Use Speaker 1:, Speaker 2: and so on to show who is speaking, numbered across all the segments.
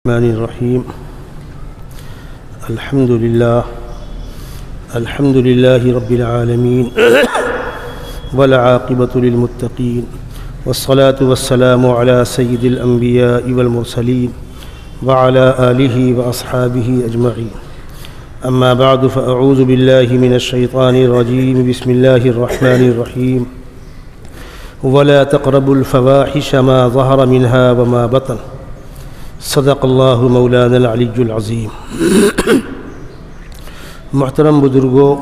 Speaker 1: الرحمن الرحیم الحمد للہ رب العالمین والعاقبۃ للمتقین والصلاة والسلام علی سید الانبیاء والمرسلین وعلی آلہ واصحابہ اجمعین اما بعد فاعوذ باللہ من الشیطان الرجیم بسم اللہ الرحمن الرحیم ولا تقربوا الفواحش ما ظہر منها وما بطن صدق اللہ مولانا العلی العظیم۔ محترم بزرگوں،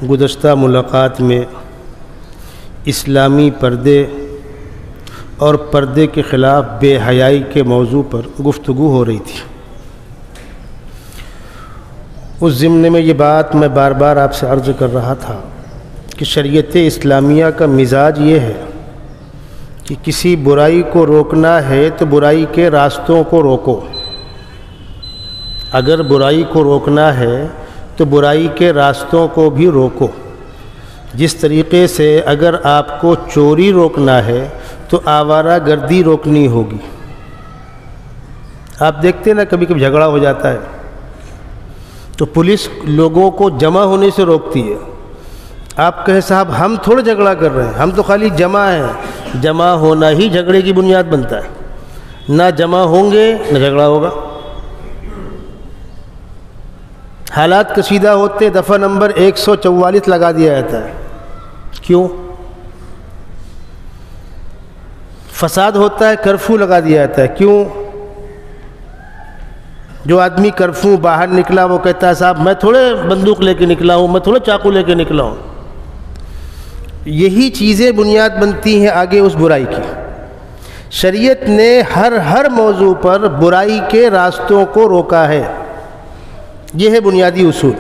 Speaker 1: گزشتہ ملاقات میں اسلامی پردے اور پردے کے خلاف بے حیائی کے موضوع پر گفتگو ہو رہی تھی۔ اس ضمن میں یہ بات میں بار بار آپ سے عرض کر رہا تھا کہ شریعت اسلامیہ کا مزاج یہ ہے کہ کسی برائی کو روکنا ہے تو برائی کے راستوں کو روکو۔ اگر برائی کو روکنا ہے تو برائی کے راستوں کو بھی روکو۔ جس طریقے سے اگر آپ کو چوری روکنا ہے تو آوارہ گردی روکنی ہوگی۔ آپ دیکھتے ہیں نا، کبھی کبھی جھگڑا ہو جاتا ہے تو پولیس لوگوں کو جمع ہونے سے روکتی ہے۔ آپ کہیں صاحب ہم تھوڑا جھگڑا کر رہے ہیں، ہم تو خالی جمع ہیں۔ جمع ہونا ہی جھگڑے کی بنیاد بنتا ہے، نہ جمع ہوں گے نہ جھگڑا ہوگا۔ حالات کشیدہ ہوتے دفعہ نمبر 144 لگا دیا جاتا ہے۔ کیوں؟ فساد ہوتا ہے، کرفیو لگا دیا جاتا ہے۔ کیوں؟ جو آدمی کرفیو باہر نکلا وہ کہتا ہے صاحب میں تھوڑے بندوق لے کے نکلا ہوں، میں تھوڑے چاقو لے کے نکلا ہوں۔ یہی چیزیں بنیاد بنتی ہیں آگے اس برائی کی۔ شریعت نے ہر موضوع پر برائی کے راستوں کو روکا ہے۔ یہ ہے بنیادی اصول،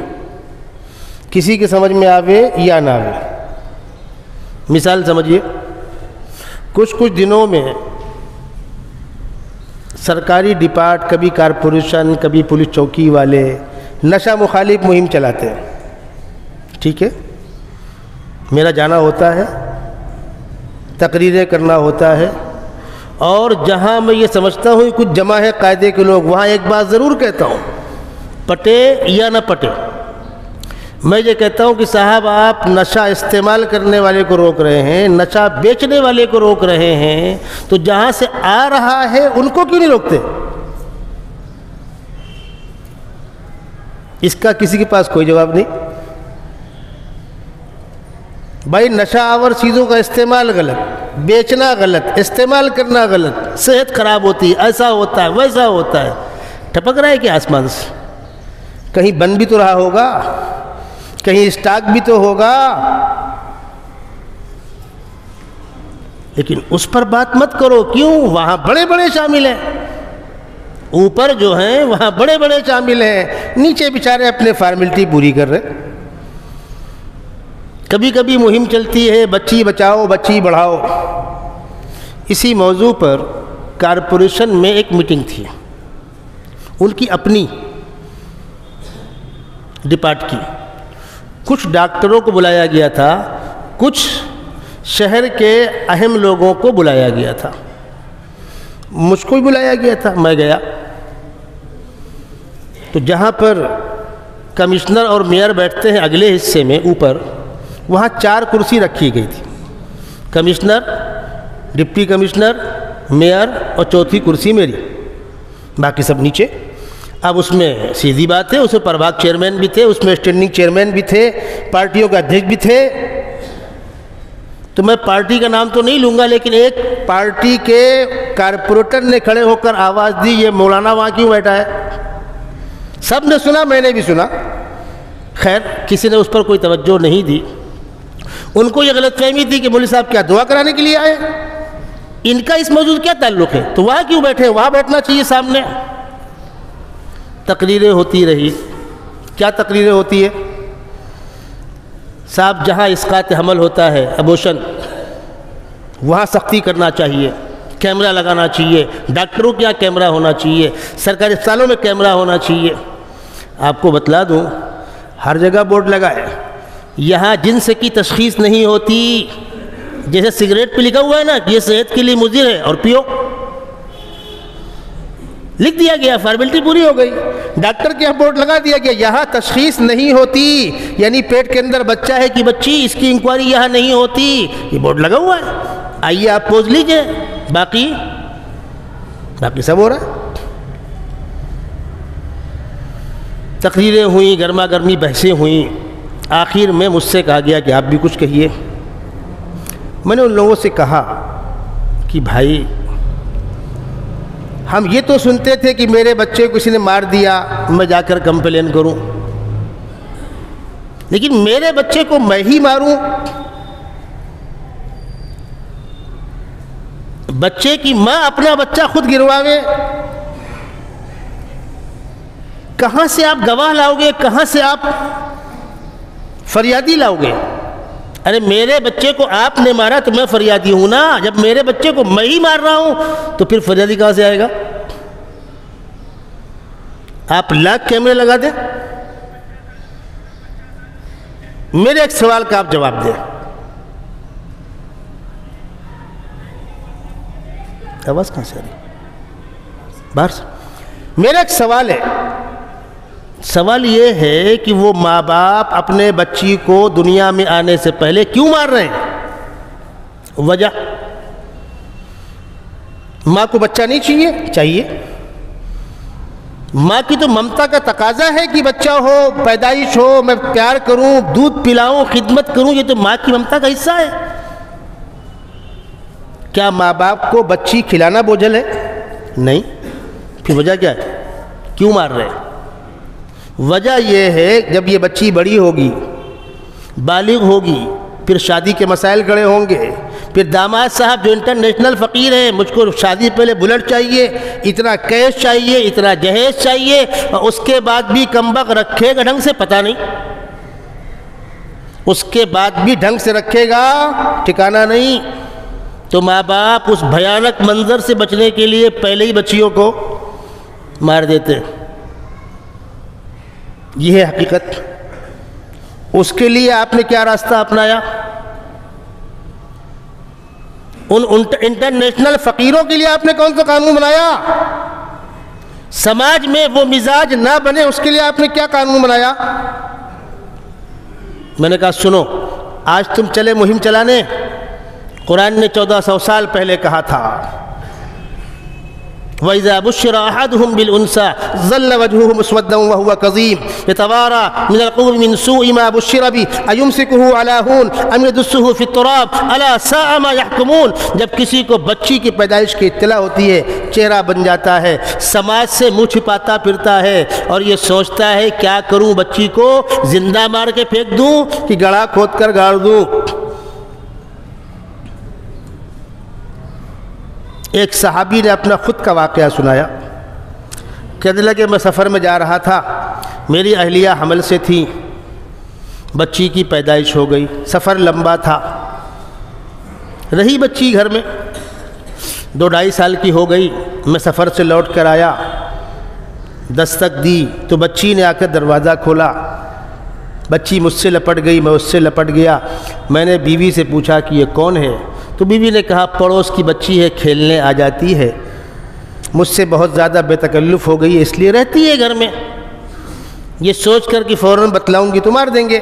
Speaker 1: کسی کے سمجھ میں آوے یا نہ آوے۔ مثال سمجھیے، کچھ دنوں میں سرکاری ڈپارٹ، کبھی کارپوریشن، کبھی پولیس چوکی والے نشہ مخالف مہم چلاتے ہیں۔ ٹھیک ہے، میرا جانا ہوتا ہے، تقریریں کرنا ہوتا ہے، اور جہاں میں یہ سمجھتا ہوں کہ کچھ جمع ہے قاعدے کے لوگ، وہاں ایک بات ضرور کہتا ہوں، پٹے یا نہ پٹے۔ میں یہ کہتا ہوں کہ صاحب آپ نشہ استعمال کرنے والے کو روک رہے ہیں، نشہ بیچنے والے کو روک رہے ہیں، تو جہاں سے آ رہا ہے ان کو کیوں نہیں روکتے؟ اس کا کسی کے پاس کوئی جواب نہیں۔ بھائی نشہ آور چیزوں کا استعمال غلط، بیچنا غلط، استعمال کرنا غلط، صحت خراب ہوتی ہے، ایسا ہوتا ہے ویسا ہوتا ہے۔ ٹپک رہا ہے کہ آسمان سے؟ کہیں بن بھی تو رہا ہوگا، کہیں اسٹاک بھی تو ہوگا، لیکن اس پر بات مت کرو۔ کیوں؟ وہاں بڑے بڑے شامل ہیں، اوپر جو ہیں وہاں بڑے بڑے شامل ہیں، نیچے بیچارے اپنے فارمیلٹی پوری کر رہے۔ کبھی کبھی مہم چلتی ہے بچی بچاؤ بچی بڑھاؤ۔ اسی موضوع پر کارپوریشن میں ایک میٹنگ تھی، ان کی اپنی ڈپارٹ کی۔ کچھ ڈاکٹروں کو بلایا گیا تھا، کچھ شہر کے اہم لوگوں کو بلایا گیا تھا، مجھ کو بھی بلایا گیا تھا۔ میں گیا تو جہاں پر کمشنر اور میئر بیٹھتے ہیں اگلے حصے میں اوپر، وہاں 4 کرسی رکھی گئی تھی، کمشنر، ڈپٹی کمشنر، میئر اور چوتھی کرسی میری، باقی سب نیچے۔ اب اس میں سیدھی بات ہے، اس میں پربھاگ چیئرمین بھی تھے، اس میں اسٹینڈنگ چیئرمین بھی تھے، پارٹیوں کا ادھیک بھی تھے۔ تو میں پارٹی کا نام تو نہیں لوں گا، لیکن ایک پارٹی کے کارپوریٹر نے کھڑے ہو کر آواز دی، یہ مولانا وہاں کیوں بیٹھا ہے؟ سب نے سنا، میں نے بھی سنا، خیر کسی نے اس پر کوئی توجہ نہیں دی۔ ان کو یہ غلط فہمی تھی کہ مولوی صاحب کیا دعا کرانے کے لیے آئے؟ ان کا اس موضوع کیا تعلق ہے؟ تو وہاں کیوں بیٹھے؟ وہاں بیٹھنا چاہیے سامنے۔ تقریریں ہوتی رہی۔ کیا تقریریں ہوتی ہے؟ صاحب جہاں اسقاط حمل ہوتا ہے، ابوشن، وہاں سختی کرنا چاہیے، کیمرہ لگانا چاہیے، ڈاکٹروں کے یہاں کیمرہ ہونا چاہیے، سرکاری اسپتالوں میں کیمرہ ہونا چاہیے۔ آپ کو بتلا دوں، ہر جگہ بورڈ لگا ہے، یہاں جنس کی تشخیص نہیں ہوتی۔ جیسے سگریٹ پہ لکھا ہوا ہے نا کہ یہ صحت کے لیے مضر ہے اور پیو، لکھ دیا گیا، فارمیلٹی پوری ہو گئی، ڈاکٹر کے یہاں بورڈ لگا دیا گیا، یہاں تشخیص نہیں ہوتی، یعنی پیٹ کے اندر بچہ ہے کہ بچی، اس کی انکوائری یہاں نہیں ہوتی، یہ بورڈ لگا ہوا ہے، آئیے آپ پوز لیجئے، باقی سب ہو رہا ہے۔ تقریریں ہوئیں، گرما گرمی بحثیں ہوئیں، آخر میں مجھ سے کہا گیا کہ آپ بھی کچھ کہیے۔ میں نے ان لوگوں سے کہا کہ بھائی ہم یہ تو سنتے تھے کہ میرے بچے کو کسی نے مار دیا، میں جا کر کمپلین کروں، لیکن میرے بچے کو میں ہی ماروں، بچے کی ماں اپنا بچہ خود گرواوے، کہاں سے آپ گواہ لاؤ گے، کہاں سے آپ فریادی لاؤ گے؟ ارے میرے بچے کو آپ نے مارا تو میں فریادی ہوں نا، جب میرے بچے کو میں ہی مار رہا ہوں تو پھر فریادی کہاں سے آئے گا؟ آپ لاکھ کیمرے لگا دیں، میرے ایک سوال کا آپ جواب دیں۔ آواز کہاں سے آ رہی؟ باہر سے۔ میرا ایک سوال ہے، سوال یہ ہے کہ وہ ماں باپ اپنے بچی کو دنیا میں آنے سے پہلے کیوں مار رہے ہیں؟ وجہ؟ ماں کو بچہ نہیں چاہیے؟ چاہیے۔ ماں کی تو ممتا کا تقاضا ہے کہ بچہ ہو، پیدائش ہو، میں پیار کروں، دودھ پلاؤں، خدمت کروں، یہ تو ماں کی ممتا کا حصہ ہے۔ کیا ماں باپ کو بچی کھلانا بوجھل ہے؟ نہیں۔ پھر وجہ کیا ہے؟ کیوں مار رہے ہیں؟ وجہ یہ ہے جب یہ بچی بڑی ہوگی، بالغ ہوگی، پھر شادی کے مسائل کھڑے ہوں گے، پھر داماد صاحب جو انٹرنیشنل فقیر ہیں، مجھ کو شادی پہلے بلٹ چاہیے، اتنا کیش چاہیے، اتنا جہیز چاہیے، اور اس کے بعد بھی کمبخت رکھے گا ڈھنگ سے؟ پتہ نہیں، اس کے بعد بھی ڈھنگ سے رکھے گا ٹھکانہ نہیں۔ تو ماں باپ اس بھیانک منظر سے بچنے کے لیے پہلے ہی بچیوں کو مار دیتے، یہ ہے حقیقت۔ اس کے لیے آپ نے کیا راستہ اپنایا؟ ان انٹرنیشنل فقیروں کے لیے آپ نے کون سا قانون بنایا؟ سماج میں وہ مزاج نہ بنے اس کے لیے آپ نے کیا قانون بنایا؟ میں نے کہا سنو، آج تم چلے مہم چلانے، قرآن نے 1400 سال پہلے کہا تھا وَإِذَا بُشِّرَ أَحَدُهُمْ بِالْأُنْثَىٰ ظَلَّ وَجْهُهُ مُسْوَدًّا وَهُوَ كَظِيمٌ يَتَوَارَىٰ مِنَ الْقَوْمِ مِنْ سُوءِ مَا بُشِّرَ بِهِ أَيُمْسِكُهُ عَلَىٰ هُونٍ أَمْ يَدُسُّهُ فِي التُّرَابِ أَلَا سَاءَ مَا يَحْكُمُونَ۔ جب کسی کو بچی کی پیدائش کی اطلاع ہوتی ہے، چہرہ بن جاتا ہے، سماج سے منہ چھپاتا پھرتا ہے اور یہ سوچتا ہے کیا کروں، بچی کو زندہ مار کے پھینک دوں کہ گڑھا کھود کر گاڑ دوں۔ ایک صحابی نے اپنا خود کا واقعہ سنایا، کہنے لگے میں سفر میں جا رہا تھا، میری اہلیہ حمل سے تھی، بچی کی پیدائش ہو گئی، سفر لمبا تھا، رہی بچی گھر میں، 2-2.5 سال کی ہو گئی، میں سفر سے لوٹ کر آیا، دستک دی تو بچی نے آ کر دروازہ کھولا، بچی مجھ سے لپٹ گئی، میں اس سے لپٹ گیا۔ میں نے بیوی سے پوچھا کہ یہ کون ہے؟ تو بیوی نے کہا پڑوس کی بچی ہے، کھیلنے آ جاتی ہے، مجھ سے بہت زیادہ بے تکلف ہو گئی ہے اس لیے رہتی ہے گھر میں، یہ سوچ کر کہ فوراً بتلاؤں گی تو مار دیں گے۔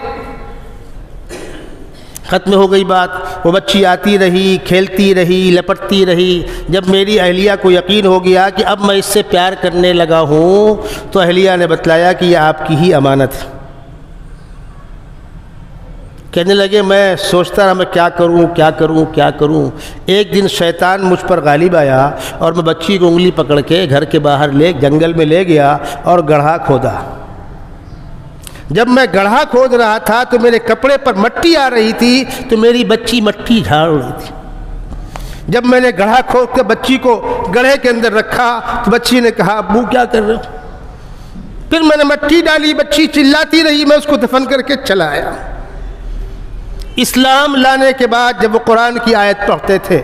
Speaker 1: ختم ہو گئی بات، وہ بچی آتی رہی، کھیلتی رہی، لپٹتی رہی۔ جب میری اہلیہ کو یقین ہو گیا کہ اب میں اس سے پیار کرنے لگا ہوں تو اہلیہ نے بتلایا کہ یہ آپ کی ہی امانت ہے۔ کہنے لگے میں سوچتا رہا میں کیا کروں۔ ایک دن شیطان مجھ پر غالب آیا اور میں بچی کو انگلی پکڑ کے گھر کے باہر جنگل میں لے گیا اور گڑھا کھودا۔ جب میں گڑھا کھود رہا تھا تو میرے کپڑے پر مٹی آ رہی تھی تو میری بچی مٹی جھاڑ رہی تھی۔ جب میں نے گڑھا کھود کے بچی کو گڑھے کے اندر رکھا تو بچی نے کہا ابو کیا کر رہے ہو؟ پھر میں نے مٹی ڈالی، بچی چلاتی رہی، میں اس کو دفن کر کے چلا آیا۔ اسلام لانے کے بعد جب وہ قرآن کی آیت پڑھتے تھے،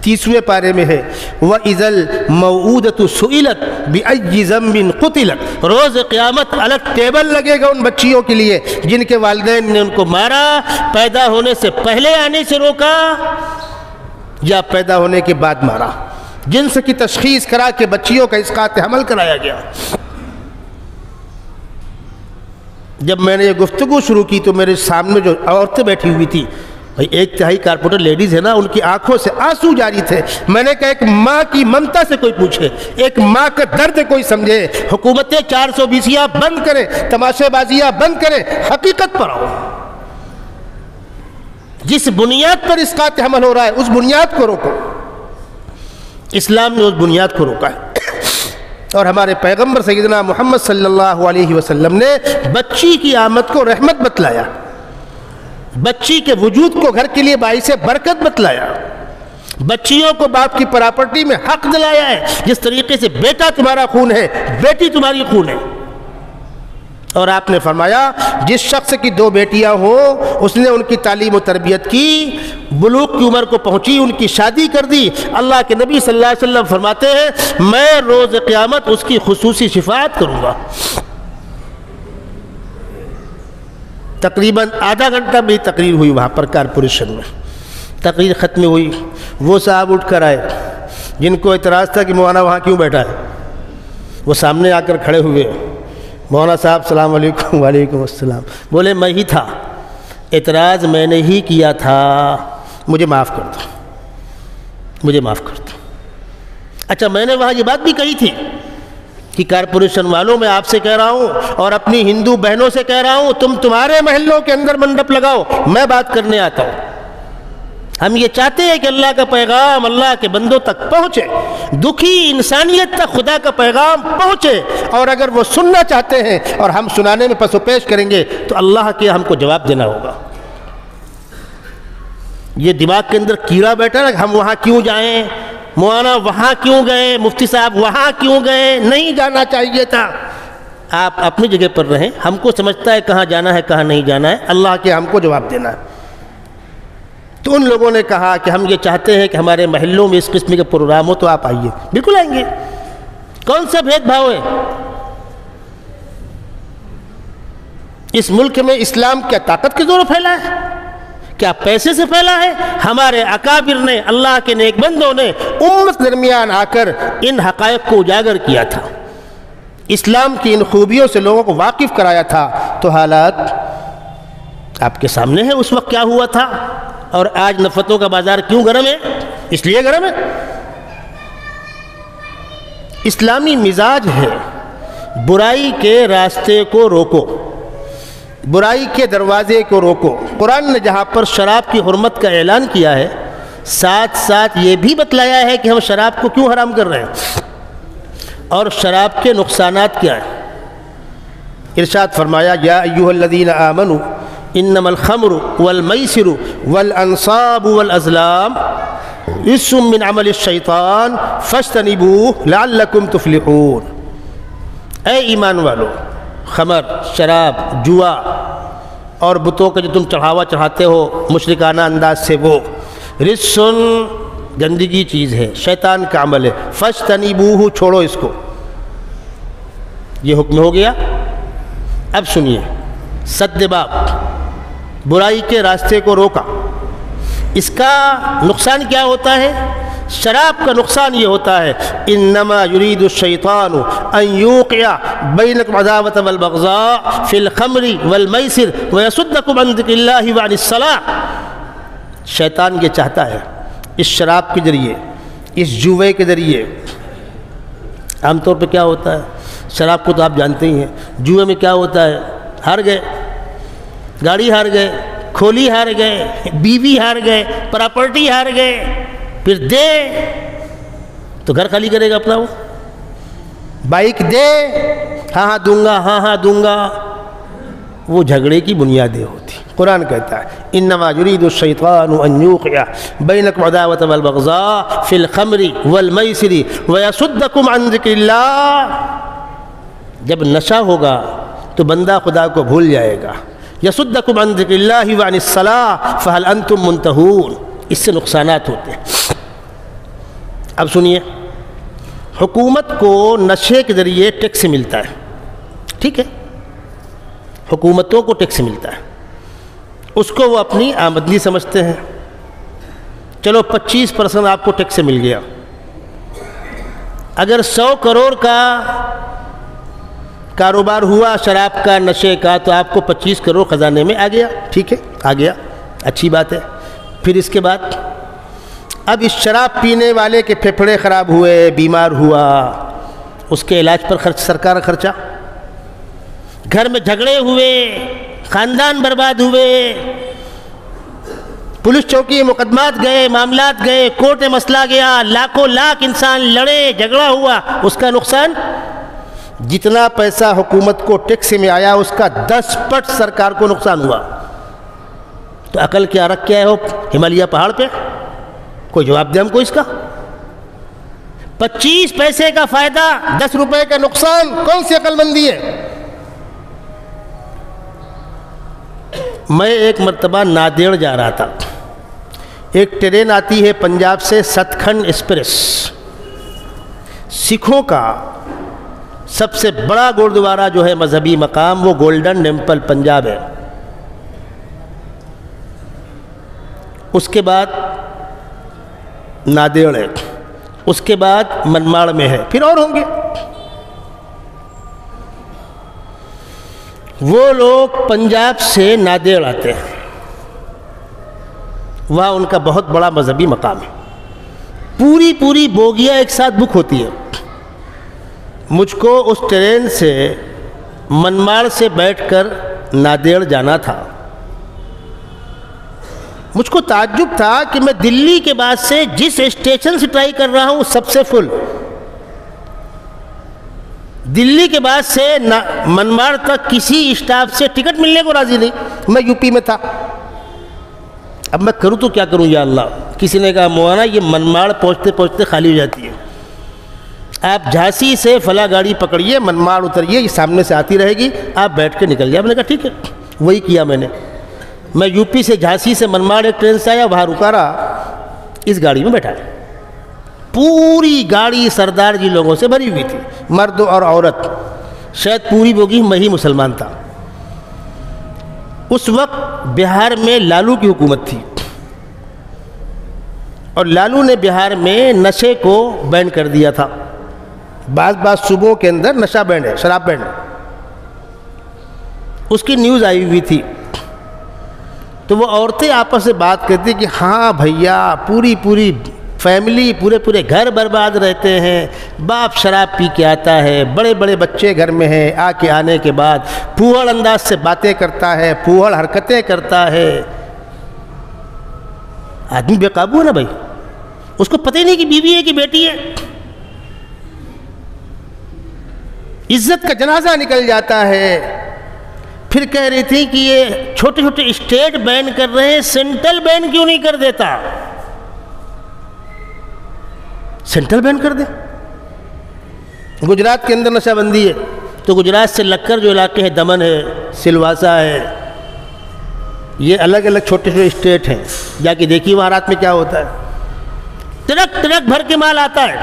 Speaker 1: 30ویں پارے میں ہے وَإِذَا الْمَوْءُودَةُ سُئِلَتْ بِأَيِّ ذَنبٍ قُتِلَتْ، روز قیامت الگ ٹیبل لگے گا ان بچیوں کے لیے جن کے والدین نے ان کو مارا، پیدا ہونے سے پہلے آنے سے روکا یا پیدا ہونے کے بعد مارا۔ جنس کی تشخیص کرا کے بچیوں کا اسقاط حمل کرایا گیا۔ جب میں نے یہ گفتگو شروع کی تو میرے سامنے جو عورتیں بیٹھی ہوئی تھی، بھائی 1/3 کارپوریٹر لیڈیز ہے نا، ان کی آنکھوں سے آنسو جاری تھے۔ میں نے کہا ایک ماں کی ممتا سے کوئی پوچھے، ایک ماں کا درد کوئی سمجھے۔ حکومتیں 420 بند کریں، تماشے بازیاں بند کریں، حقیقت پر آؤ۔ جس بنیاد پر اسقاط حمل ہو رہا ہے اس بنیاد کو روکو۔ اسلام نے اس بنیاد کو روکا ہے، اور ہمارے پیغمبر سیدنا محمد صلی اللہ علیہ وسلم نے بچی کی آمد کو رحمت بتلایا، بچی کے وجود کو گھر کے لیے باعث برکت بتلایا، بچیوں کو باپ کی پراپرٹی میں حق دلایا ہے۔ جس طریقے سے بیٹا تمہارا خون ہے، بیٹی تمہاری خون ہے۔ اور آپ نے فرمایا جس شخص کی 2 بیٹیاں ہوں اس نے ان کی تعلیم و تربیت کی، بلوغ کی عمر کو پہنچی، ان کی شادی کر دی۔ اللہ کے نبی صلی اللہ علیہ وسلم فرماتے ہیں میں روز قیامت اس کی خصوصی شفاعت کروں گا۔ تقریباً آدھا گھنٹہ بھی تقریر ہوئی وہاں پر کارپوریشن میں۔ تقریر ختم ہوئی، وہ صاحب اٹھ کر آئے جن کو اعتراض تھا کہ مولانا وہاں کیوں بیٹھا ہے، وہ سامنے آ کر کھڑے ہوئے۔ مولانا صاحب السلام علیکم۔ وعلیکم السلام۔ بولے میں ہی تھا، اعتراض میں نے ہی کیا تھا، مجھے معاف کر دو، مجھے معاف کر دو۔ اچھا میں نے وہاں یہ بات بھی کہی تھی کہ کارپوریشن والوں میں آپ سے کہہ رہا ہوں اور اپنی ہندو بہنوں سے کہہ رہا ہوں تمہارے محلوں کے اندر منڈپ لگاؤ، میں بات کرنے آتا ہوں۔ ہم یہ چاہتے ہیں کہ اللہ کا پیغام اللہ کے بندوں تک پہنچے، دکھی انسانیت تک خدا کا پیغام پہنچے، اور اگر وہ سننا چاہتے ہیں اور ہم سنانے میں پس و پیش کریں گے تو اللہ کے ہم کو جواب دینا ہوگا۔ یہ دماغ کے اندر کیڑا بیٹھا نا کہ ہم وہاں کیوں جائیں، مولانا وہاں کیوں گئے، مفتی صاحب وہاں کیوں گئے، نہیں جانا چاہیے تھا۔ آپ اپنی جگہ پر رہیں، ہم کو سمجھتا ہے کہاں جانا ہے کہاں نہیں جانا ہے، اللہ کے ہم کو جواب دینا ہے۔ تو ان لوگوں نے کہا کہ ہم یہ چاہتے ہیں کہ ہمارے محلوں میں اس قسم کے پروگرام ہو تو آپ آئیے۔ بالکل آئیں گے، کون سا بھید بھاؤ ہے؟ اس ملک میں اسلام کیا طاقت کے زور پھیلا ہے؟ کیا پیسے سے پھیلا ہے؟ ہمارے اکابر نے، اللہ کے نیک بندوں نے امت درمیان آ کر ان حقائق کو اجاگر کیا تھا، اسلام کی ان خوبیوں سے لوگوں کو واقف کرایا تھا۔ تو حالات آپ کے سامنے ہیں اس وقت کیا ہوا تھا، اور آج نفرتوں کا بازار کیوں گرم ہے؟ اس لیے گرم ہے اسلامی مزاج ہے برائی کے راستے کو روکو، برائی کے دروازے کو روکو۔ قرآن نے جہاں پر شراب کی حرمت کا اعلان کیا ہے، ساتھ ساتھ یہ بھی بتلایا ہے کہ ہم شراب کو کیوں حرام کر رہے ہیں اور شراب کے نقصانات کیا ہیں۔ ارشاد فرمایا یا ایھا الذین آمنوا انما الخمر والمیسر والانصاب والازلام رجس من عمل الشیطان فاجتنبوہ لعلکم تفلحون۔ اے ایمان والو، خمر، شراب، جوا اور بتوں کا جو تم چڑھاوا چڑھاتے ہو مشرکانہ انداز سے، وہ رجس گندگی چیز ہے، شیطان کا عمل ہے، فاجتنبوہ چھوڑو اس کو۔ یہ حکم ہو گیا۔ اب سنیے، سد باب، برائی کے راستے کو روکا۔ اس کا نقصان کیا ہوتا ہے؟ شراب کا نقصان یہ ہوتا ہے انما یرید الشیطان ان یوقع بینکم العداوۃ والبغضاء فی الخمر والمیسر ویصدکم عن ذکر اللہ وعن الصلاۃ۔ شیطان یہ چاہتا ہے اس شراب کے ذریعے، اس جوے کے ذریعے، عام طور پہ کیا ہوتا ہے، شراب کو تو آپ جانتے ہی ہیں، جوے میں کیا ہوتا ہے، ہار گئے، گاڑی ہار گئے، کھولی ہار گئے، بیوی ہار گئے، پراپرٹی ہار گئے، پھر دے تو گھر خالی کرے گا اپنا، وہ بائک دے، ہاں ہاں دوں گا، ہاں ہاں دوں گا، وہ جھگڑے کی بنیادیں ہوتی۔ قرآن کہتا ہے انما یرید الشیطان ان یوقع بینکم العداوۃ والبغضاء فی الخمر والمیسر ویصدکم عن ذکر اللہ۔ جب نشہ ہوگا تو بندہ خدا کو بھول جائے گا۔ یصدکم عن ذکر اللہ وعن الصلاۃ فہل انتم منتہون۔ اس سے نقصانات ہوتے ہیں۔ اب سنیے، حکومت کو نشے کے ذریعے ٹیکس ملتا ہے، ٹھیک ہے، حکومتوں کو ٹیکس ملتا ہے، اس کو وہ اپنی آمدنی سمجھتے ہیں۔ چلو 25% آپ کو ٹیکس مل گیا، اگر 100 کروڑ کا کاروبار ہوا شراب کا، نشے کا، تو آپ کو 25 کروڑ خزانے میں آ گیا، ٹھیک ہے، آ گیا، اچھی بات ہے۔ پھر اس کے بعد اب اس شراب پینے والے کے پھیپھڑے خراب ہوئے، بیمار ہوا، اس کے علاج پر سرکار خرچہ، گھر میں جھگڑے ہوئے، خاندان برباد ہوئے، پولیس چوکی مقدمات گئے، معاملات گئے، کورٹ میں مسئلہ گیا، لاکھوں لاکھ انسان لڑے، جھگڑا ہوا، اس کا نقصان جتنا پیسہ حکومت کو ٹیکس میں آیا اس کا 10 پٹ سرکار کو نقصان ہوا۔ تو عقل کیا رکھ کے آئے ہو ہمالیہ پہاڑ پہ؟ کوئی جواب دے ہم کو اس کا؟ 25 پیسے کا فائدہ، 10 روپے کا نقصان، کون سی عقل مندی ہے؟ میں ایک مرتبہ نادیڑ جا رہا تھا، ایک ٹرین آتی ہے پنجاب سے، ستکھنڈ ایکسپریس، سکھوں کا سب سے بڑا گردوارہ جو ہے مذہبی مقام وہ گولڈن ٹیمپل پنجاب ہے، اس کے بعد نادیڑ ہے، اس کے بعد منماڑ میں ہے، پھر اور ہوں گے۔ وہ لوگ پنجاب سے نادیڑ آتے ہیں، وہاں ان کا بہت بڑا مذہبی مقام ہے، پوری بوگیاں ایک ساتھ بک ہوتی ہیں۔ مجھ کو اس ٹرین سے منماڑ سے بیٹھ کر نادیڑ جانا تھا، مجھ کو تعجب تھا کہ میں دلی کے بعد سے جس اسٹیشن سے ٹرائی کر رہا ہوں سب سے فل، دلی کے بعد سے منماڑ تک کسی اسٹاف سے ٹکٹ ملنے کو راضی نہیں۔ میں یو پی میں تھا، اب میں کروں تو کیا کروں یا اللہ؟ کسی نے کہا مولانا یہ منماڑ پہنچتے پہنچتے خالی ہو جاتی ہے، آپ جھانسی سے فلاں گاڑی پکڑیے، منماڑ اتریے، یہ سامنے سے آتی رہے گی، آپ بیٹھ کے نکل جائے۔ میں نے کہا ٹھیک ہے، وہی کیا میں نے۔ میں یو پی سے جھانسی سے منماڑ ایک ٹرین سے آیا، وہاں رکا رہا، اس گاڑی میں بیٹھا، پوری گاڑی سردار جی لوگوں سے بھری ہوئی تھی، مرد اور عورت، شاید پوری بوگی میں ہی مسلمان تھا۔ اس وقت بہار میں لالو کی حکومت تھی، اور لالو نے بہار میں نشے کو بین کر دیا تھا، بعض صوبوں کے اندر نشہ بین ہے، شراب بین ہے، اس کی نیوز آئی ہوئی تھی۔ تو وہ عورتیں آپس سے بات کرتی کہ ہاں بھیا، پوری فیملی، پورے گھر برباد رہتے ہیں، باپ شراب پی کے آتا ہے، بڑے بچے گھر میں ہیں، آنے کے بعد پھوہڑ انداز سے باتیں کرتا ہے، پھوہڑ حرکتیں کرتا ہے۔ آدمی بے قابو ہے نا بھائی، اس کو پتہ ہی نہیں کہ بیوی ہے کہ بیٹی ہے، عزت کا جنازہ نکل جاتا ہے۔ پھر کہہ رہی تھی کہ یہ چھوٹے اسٹیٹ بین کر رہے ہیں، سینٹرل بین کیوں نہیں کر دیتا؟ سینٹرل بین کر دے۔ گجرات کے اندر نشہ بندی ہے، تو گجرات سے لگ کر جو علاقے ہیں، دمن ہے، سلواسا ہے، یہ الگ چھوٹے اسٹیٹ ہیں، جا کے دیکھیے وہاں رات میں کیا ہوتا ہے، ٹرک بھر کے مال آتا ہے۔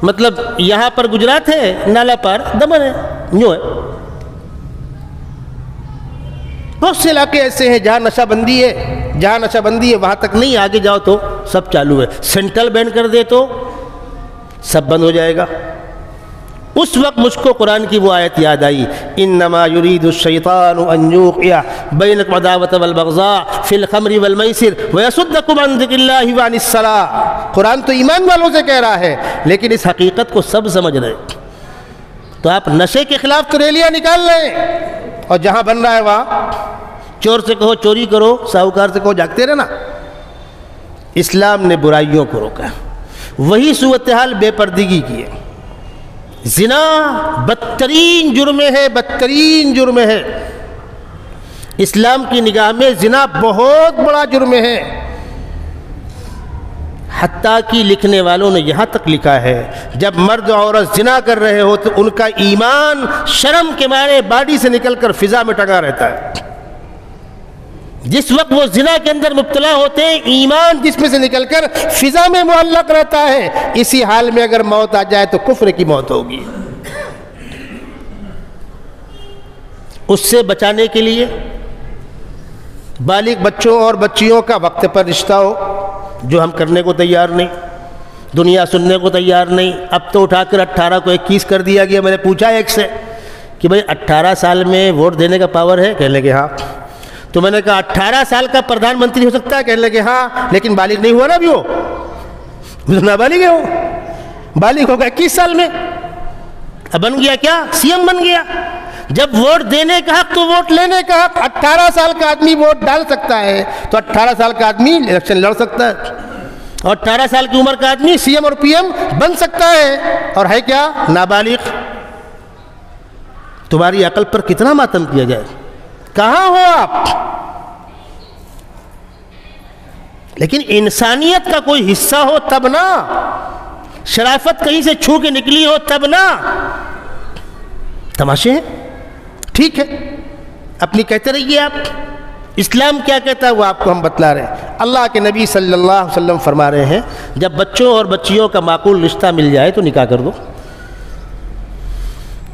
Speaker 1: مطلب یہاں پر گجرات ہے، نالا پر دمن ہے، یوں ہے۔ بہت سے علاقے ایسے ہیں جہاں نشہ بندی ہے، وہاں تک نہیں، آگے جاؤ تو سب چالو ہے۔ سینٹرل بین کر دے تو سب بند ہو جائے گا۔ اس وقت مجھ کو قرآن کی وہ آیت یاد آئی، انما یرید الشیطان ان یوقع بینکم العداوۃ والبغضاء فی الخمر والمیسر ویصدکم عن ذکر اللہ وعن الصلاۃ۔ قرآن تو ایمان والوں سے کہہ رہا ہے، لیکن اس حقیقت کو سب سمجھ رہے۔ تو آپ نشے کے خلاف تو ریلیاں نکال لیں، اور جہاں بن رہا ہے وہاں چور سے کہو چوری کرو، ساہوکار سے کہو جاگتے رہنا۔ اسلام نے برائیوں کو روکا، وہی صورتحال بے پردگی کی ہے۔ زنا بدترین جرم ہے، اسلام کی نگاہ میں زنا بہت بڑا جرم ہے، حتیٰ کہ لکھنے والوں نے یہاں تک لکھا ہے جب مرد اور عورت زنا کر رہے ہو تو ان کا ایمان شرم کے مارے باڈی سے نکل کر فضا میں ٹنگا رہتا ہے۔ جس وقت وہ زنا کے اندر مبتلا ہوتے ہیں، ایمان جسم سے نکل کر فضا میں معلق رہتا ہے۔ اسی حال میں اگر موت آ جائے تو کفر کی موت ہوگی۔ اس سے بچانے کے لیے بالغ بچوں اور بچیوں کا وقت پر رشتہ ہو، جو ہم کرنے کو تیار نہیں، دنیا سننے کو تیار نہیں. اب تو اٹھا کر 18 کو 21 کر دیا گیا. میں نے پوچھا ایک سے کہ بھئی 18 سال میں ووٹ دینے کا پاور ہے؟ کہنے لگے ہاں. تو میں نے کہا 18 سال کا پردھان منتری ہو سکتا ہے؟ کہنے لگے ہاں. لیکن بالغ نہیں ہوا نا ابھی وہ نابالغ ہے. وہ بالغ ہوگا 21 سال میں. اب بن گیا کیا؟ سی ایم بن گیا. جب ووٹ دینے کا حق تو ووٹ لینے کا حق. 18 سال کا آدمی ووٹ ڈال سکتا ہے تو 18 سال کا آدمی الیکشن لڑ سکتا ہے, اور 18 سال کی عمر کا آدمی سی ایم اور پی ایم بن سکتا ہے. اور ہے کیا؟ نابالغ. تمہاری عقل پر کتنا ماتم کیا جائے. کہاں ہو آپ؟ لیکن انسانیت کا کوئی حصہ ہو تب نا, شرافت کہیں سے چھو کے نکلی ہو تب نا. تماشے ہیں. ٹھیک ہے, اپنی کہتے رہیے آپ. اسلام کیا کہتا ہے وہ آپ کو ہم بتلا رہے ہیں. اللہ کے نبی صلی اللہ علیہ وسلم فرما رہے ہیں جب بچوں اور بچیوں کا معقول رشتہ مل جائے تو نکاح کر دو,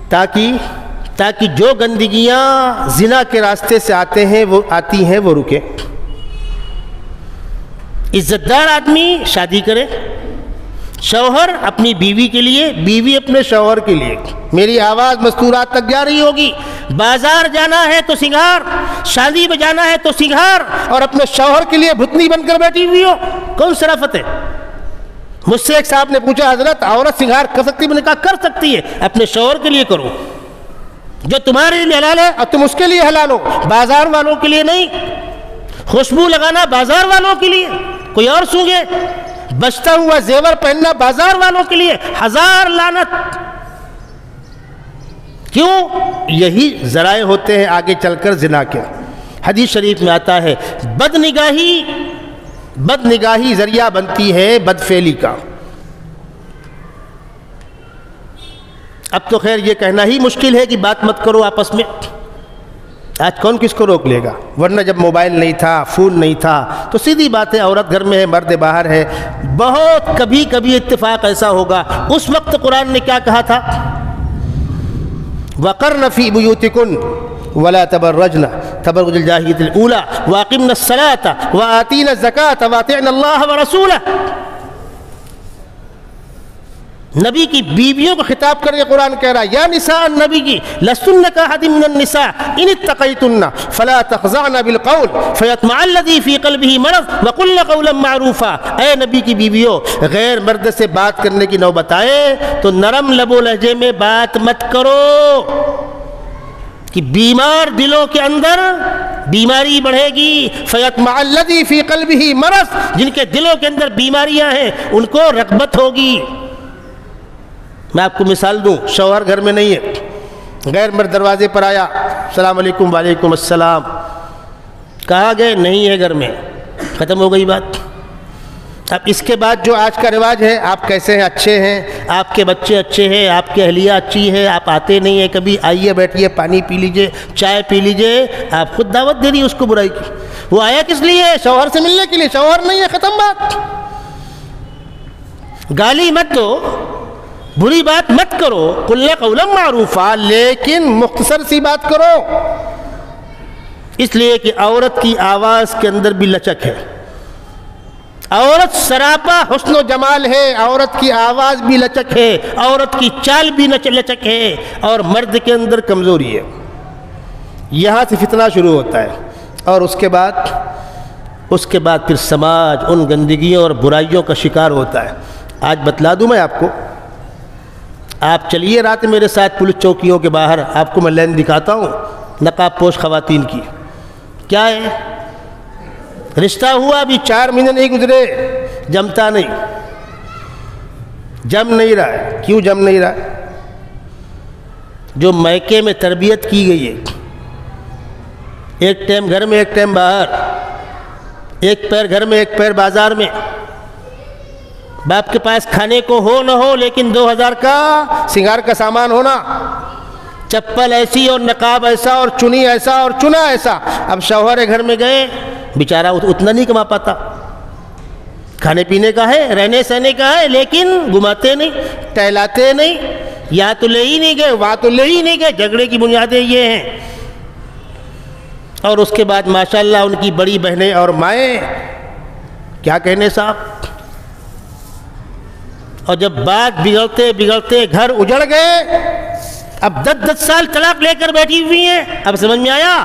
Speaker 1: تاکہ جو گندگیاں زنا کے راستے سے آتی ہیں وہ رکے. عزت دار آدمی شادی کرے, شوہر اپنی بیوی کے لیے, بیوی اپنے شوہر کے لیے. میری آواز مستورات تک جا رہی ہوگی. بازار جانا ہے تو سنگھار, شادی میں جانا ہے تو سنگھار, اور اپنے شوہر کے لیے بھتنی بن کر بیٹھی ہوئی ہو. کون شرافت ہے؟ مجھ سے ایک صاحب نے پوچھا حضرت عورت سنگھار کر سکتی ہے؟ میں نے کہا کر سکتی ہے, اپنے شوہر کے لیے کرو. جو تمہارے لیے حلال ہے اور تم اس کے لیے حلال ہو, بازار والوں کے لیے نہیں. خوشبو لگانا بازار والوں کے لیے, کوئی اور سونگے. بچتا ہوا زیور پہننا بازار والوں کے لیے. ہزار لعنت. کیوں؟ یہی ذرائع ہوتے ہیں آگے چل کر زنا کے. حدیث شریف میں آتا ہے بد نگاہی ذریعہ بنتی ہے بدفعلی کا. اب تو خیر یہ کہنا ہی مشکل ہے کہ بات مت کرو آپس میں. آج کون کس کو روک لے گا؟ ورنہ جب موبائل نہیں تھا, فون نہیں تھا, تو سیدھی بات ہے عورت گھر میں ہے, مرد باہر ہے. بہت کبھی اتفاق ایسا ہوگا. اس وقت قرآن نے کیا کہا تھا؟ وَقَرْنَ فِي بُيُوتِكُنَّ وَلَا تَبَرَّجْنَ تَبَرُّجَ الْجَاهِلِيَّةِ الْأُولَىٰ وَأَقِمْنَ الصَّلَاةَ وَآتِينَ الزَّكَاةَ وَأَطِعْنَ اللَّهَ وَرَسُولَهُ. نبی کی بیویوں کو خطاب کر کے قرآن کہہ رہا ہے یا نساء النبی کی لستن کاحد من النساء ان اتقیتن فلا تخضعن بالقول فیطمع الذی فی قلبہ مرض وقلن قولا معروفا. اے نبی کی بیویوں, غیر مرد سے بات کرنے کی نوبت آئے تو نرم لب و لہجے میں بات مت کرو, کہ بیمار دلوں کے اندر بیماری بڑھے گی. فیطمع الذی فی قلبہ مرض, جن کے دلوں کے اندر بیماریاں ہیں ان کو رغبت ہوگی. میں آپ کو مثال دوں, شوہر گھر میں نہیں ہے, غیر مرد دروازے پر آیا, السلام علیکم. وعلیکم السلام. کہا گئے نہیں ہے گھر میں, ختم ہو گئی بات. اب اس کے بعد جو آج کا رواج ہے, آپ کیسے ہیں؟ اچھے ہیں, آپ کے بچے اچھے ہیں, آپ کی اہلیہ اچھی ہے, آپ آتے نہیں ہیں کبھی, آئیے بیٹھیے, پانی پی لیجئے, چائے پی لیجئے. آپ خود دعوت دے رہی اس کو برائی کی. وہ آیا کس لیے؟ شوہر سے ملنے کے لیے. شوہر نہیں ہے, ختم بات. گالی مت دو, بری بات مت کرو, قل قولا معروفا, لیکن مختصر سی بات کرو. اس لیے کہ عورت کی آواز کے اندر بھی لچک ہے. عورت سراپا حسن و جمال ہے, عورت کی آواز بھی لچک ہے, عورت کی چال بھی لچک ہے, اور مرد کے اندر کمزوری ہے. یہاں سے فتنہ شروع ہوتا ہے, اور اس کے بعد پھر سماج ان گندگیوں اور برائیوں کا شکار ہوتا ہے. آج بتلا دوں میں آپ کو, آپ چلیے رات میرے ساتھ پولیس چوکیوں کے باہر, آپ کو میں لائن دکھاتا ہوں نقاب پوش خواتین کی. کیا ہے؟ رشتہ ہوا ابھی 4 مہینے نہیں گزرے, جمتا نہیں, جم نہیں رہا ہے. کیوں جم نہیں رہا؟ جو میکے میں تربیت کی گئی ہے, ایک ٹائم گھر میں ایک ٹائم باہر, ایک پیر گھر میں ایک پیر بازار میں. باپ کے پاس کھانے کو ہو نہ ہو لیکن 2000 کا سنگار کا سامان ہونا, چپل ایسی اور نقاب ایسا اور چنی ایسا اور چنا ایسا. اب شوہر گھر میں گئے, بیچارہ اتنا نہیں کما پاتا. کھانے پینے کا ہے, رہنے سہنے کا ہے, لیکن گھماتے نہیں, ٹہلاتے نہیں. یا تو لے ہی نہیں گئے, وہاں تو لے ہی نہیں گئے. جھگڑے کی بنیادیں یہ ہیں. اور اس کے بعد ماشاءاللہ ان کی بڑی بہنیں اور مائیں, کیا کہنے صاحب, اور جب بات بگڑتے بگڑتے گھر اجڑ گئے، اب 10 سال طلاق لے کر بیٹھی ہوئی ہیں. اب سمجھ میں آیا؟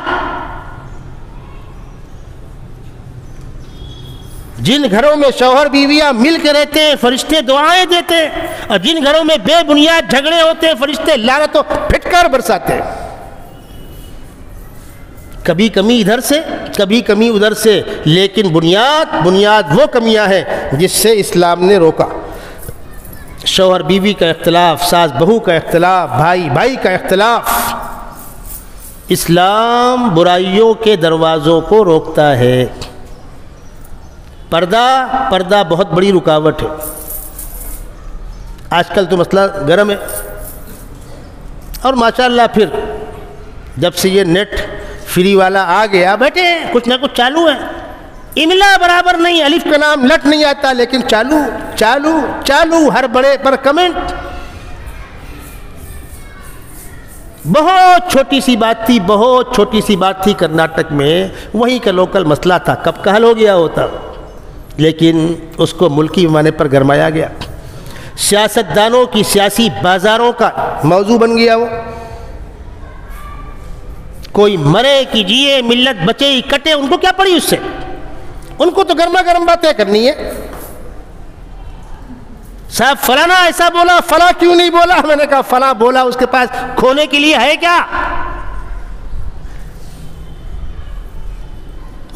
Speaker 1: جن گھروں میں شوہر بیویاں مل کے رہتے ہیں فرشتے دعائیں دیتے ہیں، اور جن گھروں میں بے بنیاد جھگڑے ہوتے ہیں فرشتے لعنت و پھٹکار برساتے ہیں. کبھی کمی ادھر سے کبھی کمی ادھر سے، لیکن بنیاد وہ کمیاں ہیں جس سے اسلام نے روکا. شوہر بیوی کا اختلاف، ساس بہو کا اختلاف، بھائی بھائی کا اختلاف. اسلام برائیوں کے دروازوں کو روکتا ہے. پردہ بہت بڑی رکاوٹ ہے. آج کل تو مسئلہ گرم ہے، اور ماشاءاللہ پھر جب سے یہ نیٹ فری والا آ گیا، بیٹھے کچھ نہ کچھ چالو ہے. املا برابر نہیں، الف کا نام لٹ نہیں آتا، لیکن چالو چالو چالو، ہر بڑے پر کمنٹ. بہت چھوٹی سی بات تھی کرناٹک میں، وہیں کا لوکل مسئلہ تھا، کب کا حل ہو گیا ہوتا، لیکن اس کو ملکی پیمانے پر گرمایا گیا. سیاستدانوں کی سیاسی بازاروں کا موضوع بن گیا. وہ کوئی مرے کہ جیے، ملت بچے ہی کٹے، ان کو کیا پڑی اس سے؟ ان کو تو گرما گرم باتیں کرنی ہے. صاحب فلانا ایسا بولا، فلاں کیوں نہیں بولا؟ میں نے کہا فلاں بولا، اس کے پاس کھونے کے لیے ہے کیا؟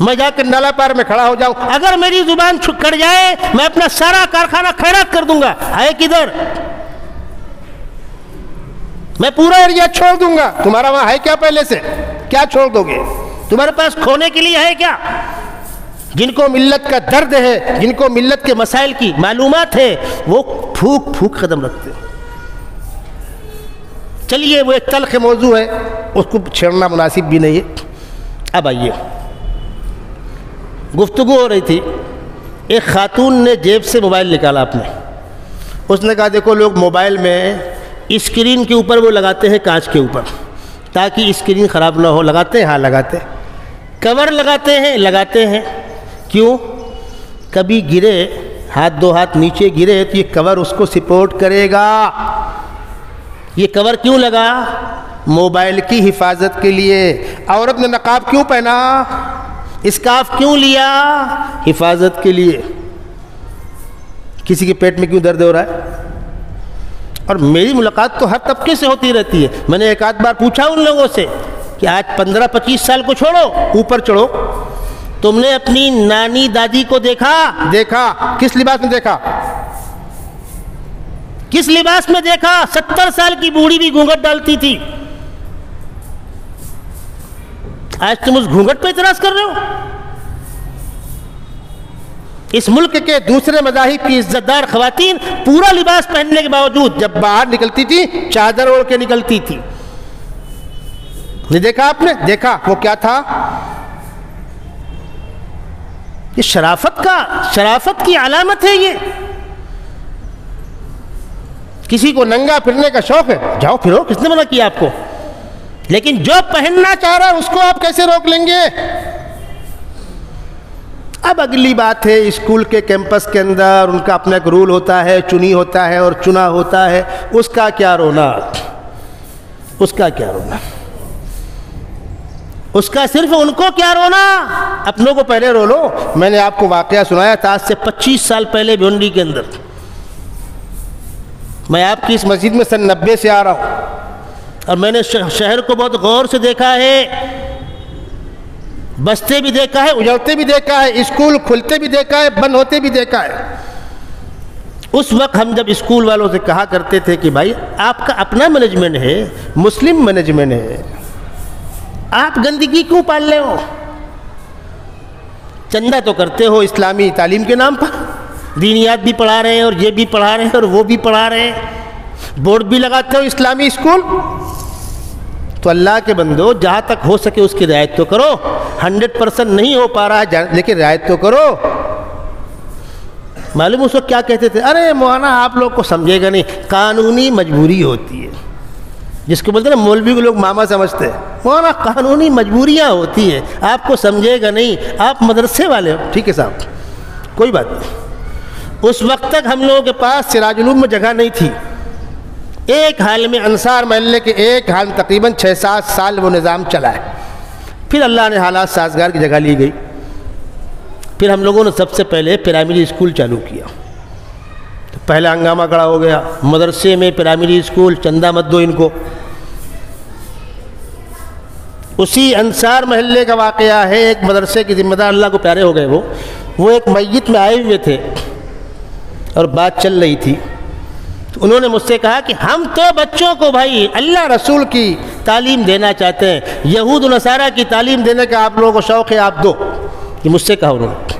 Speaker 1: میں جا کر نالا پار میں کھڑا ہو جاؤں، اگر میری زبان کٹ جائے میں اپنا سارا کارخانہ خیرات کر دوں گا. ہے کدھر؟ میں پورا ایریا چھوڑ دوں گا. تمہارا وہاں ہے کیا؟ پہلے سے کیا چھوڑ دو گے؟ تمہارے پاس کھونے کے لیے ہے کیا؟ جن کو ملت کا درد ہے، جن کو ملت کے مسائل کی معلومات ہے، وہ پھوک پھوک قدم رکھتے ہیں. چلیے وہ ایک تلخ موضوع ہے، اس کو چھیڑنا مناسب بھی نہیں ہے. اب آئیے، گفتگو ہو رہی تھی، ایک خاتون نے جیب سے موبائل نکالا اپنے. اس نے کہا دیکھو لوگ موبائل میں اسکرین کے اوپر وہ لگاتے ہیں کانچ کے اوپر تاکہ اسکرین خراب نہ ہو. لگاتے ہیں؟ ہاں لگاتے ہیں. کور لگاتے ہیں. کیوں؟ کبھی گرے، ہاتھ دو ہاتھ نیچے گرے تو یہ کور اس کو سپورٹ کرے گا. یہ کور کیوں لگا؟ موبائل کی حفاظت کے لیے. عورت نے نقاب کیوں پہنا؟ اسکارف کیوں لیا؟ حفاظت کے لیے. کسی کے پیٹ میں کیوں درد ہو رہا ہے؟ اور میری ملاقات تو ہر طبقے سے ہوتی رہتی ہے. میں نے ایک آدھ بار پوچھا ان لوگوں سے کہ آج 15-25 سال کو چھوڑو، اوپر چڑھو، تم نے اپنی نانی دادی کو دیکھا کس لباس میں دیکھا؟ کس لباس میں دیکھا؟ 70 سال کی بوڑھی بھی گھونگھٹ ڈالتی تھی. آج تم اس گھونگھٹ پہ اعتراض کر رہے ہو؟ اس ملک کے دوسرے مذاہب کی عزت دار خواتین پورا لباس پہننے کے باوجود جب باہر نکلتی تھی چادر اوڑھ کے نکلتی تھی. نہیں دیکھا آپ نے؟ دیکھا. وہ کیا تھا؟ یہ شرافت کی علامت ہے. یہ کسی کو ننگا پھرنے کا شوق ہے، جاؤ پھرو، کس نے منع کیا آپ کو؟ لیکن جو پہننا چاہ رہا ہے اس کو آپ کیسے روک لیں گے؟ اب اگلی بات ہے، اسکول کے کیمپس کے اندر ان کا اپنا ایک رول ہوتا ہے، چنی ہوتا ہے اور چنا ہوتا ہے. اس کا کیا رونا؟ اس کا صرف ان کو کیا رونا؟ اپنوں کو پہلے رو لو. میں نے آپ کو واقعہ سنایا تھا آج سے 25 سال پہلے بھونڈی کے اندر. میں آپ کی اس مسجد میں سن 90 سے آ رہا ہوں اور میں نے شہر کو بہت غور سے دیکھا ہے. بستے بھی دیکھا ہے، اجڑتے بھی دیکھا ہے، اسکول کھلتے بھی دیکھا ہے، بند ہوتے بھی دیکھا ہے. اس وقت ہم جب اسکول والوں سے کہا کرتے تھے کہ بھائی آپ کا اپنا مینجمنٹ ہے، مسلم مینجمنٹ ہے، آپ گندگی کیوں پال رہے ہو؟ چندہ تو کرتے ہو اسلامی تعلیم کے نام پر، دینیات بھی پڑھا رہے ہیں اور یہ بھی پڑھا رہے ہیں اور وہ بھی پڑھا رہے ہیں، بورڈ بھی لگاتے ہو اسلامی اسکول. تو اللہ کے بندو جہاں تک ہو سکے اس کی رعایت تو کرو. 100% نہیں ہو پا رہا ہے لیکن رعایت تو کرو. معلوم اس وقت کیا کہتے تھے؟ ارے مولانا آپ لوگ کو سمجھے گا نہیں، قانونی مجبوری ہوتی ہے. جس کو بولتے ہیں نا مولوی کو لوگ ماما سمجھتے ہیں. مولانا قانونی مجبوریاں ہوتی ہیں، آپ کو سمجھے گا نہیں، آپ مدرسے والے ہو. ٹھیک ہے صاحب، کوئی بات نہیں. اس وقت تک ہم لوگوں کے پاس سراج العلوم میں جگہ نہیں تھی. ایک حال میں انصار محلے کے ایک حال میں تقریباً 6-7 سال وہ نظام چلا ہے. پھر اللہ نے حالات سازگار کی جگہ لی گئی. پھر ہم لوگوں نے سب سے پہلے پرائمری اسکول چالو کیا. تو پہلا ہنگامہ کھڑا ہو گیا مدرسے میں پرائمری اسکول چندہ مت دو ان کو. اسی انصار محلے کا واقعہ ہے. ایک مدرسے کے ذمہ دار اللہ کو پیارے ہو گئے. وہ ایک میت میں آئے ہوئے تھے اور بات چل رہی تھی. تو انہوں نے مجھ سے کہا کہ ہم تو بچوں کو بھائی اللہ رسول کی تعلیم دینا چاہتے ہیں, یہود و نصارہ کی تعلیم دینے کا آپ لوگوں کو شوق ہے, آپ دو. یہ مجھ سے کہا انہوں نے.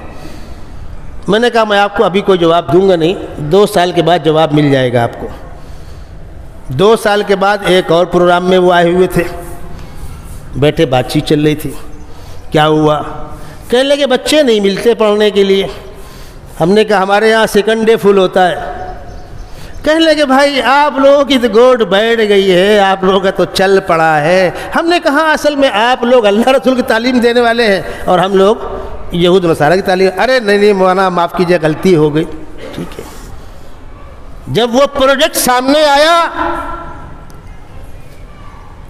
Speaker 1: میں نے کہا میں آپ کو ابھی کوئی جواب دوں گا نہیں, 2 سال کے بعد جواب مل جائے گا آپ کو. 2 سال کے بعد ایک اور پروگرام میں وہ آئے ہوئے تھے, بیٹھے بات چیت چل رہی تھی. کیا ہوا؟ کہنے لگے بچے نہیں ملتے پڑھنے کے لیے. ہم نے کہا ہمارے یہاں سیکنڈ ڈے فل ہوتا ہے. کہنے لگے بھائی آپ لوگوں کی تو گوڈ بیٹھ گئی ہے, آپ لوگوں کا تو چل پڑا ہے. ہم نے کہا اصل میں آپ لوگ اللہ رسول کی تعلیم دینے والے ہیں اور ہم لوگ یہود نصارہ کی تعلیم. ارے نہیں مولانا معاف کیجیے غلطی ہو گئی. ٹھیک ہے. جب وہ پروجیکٹ سامنے آیا,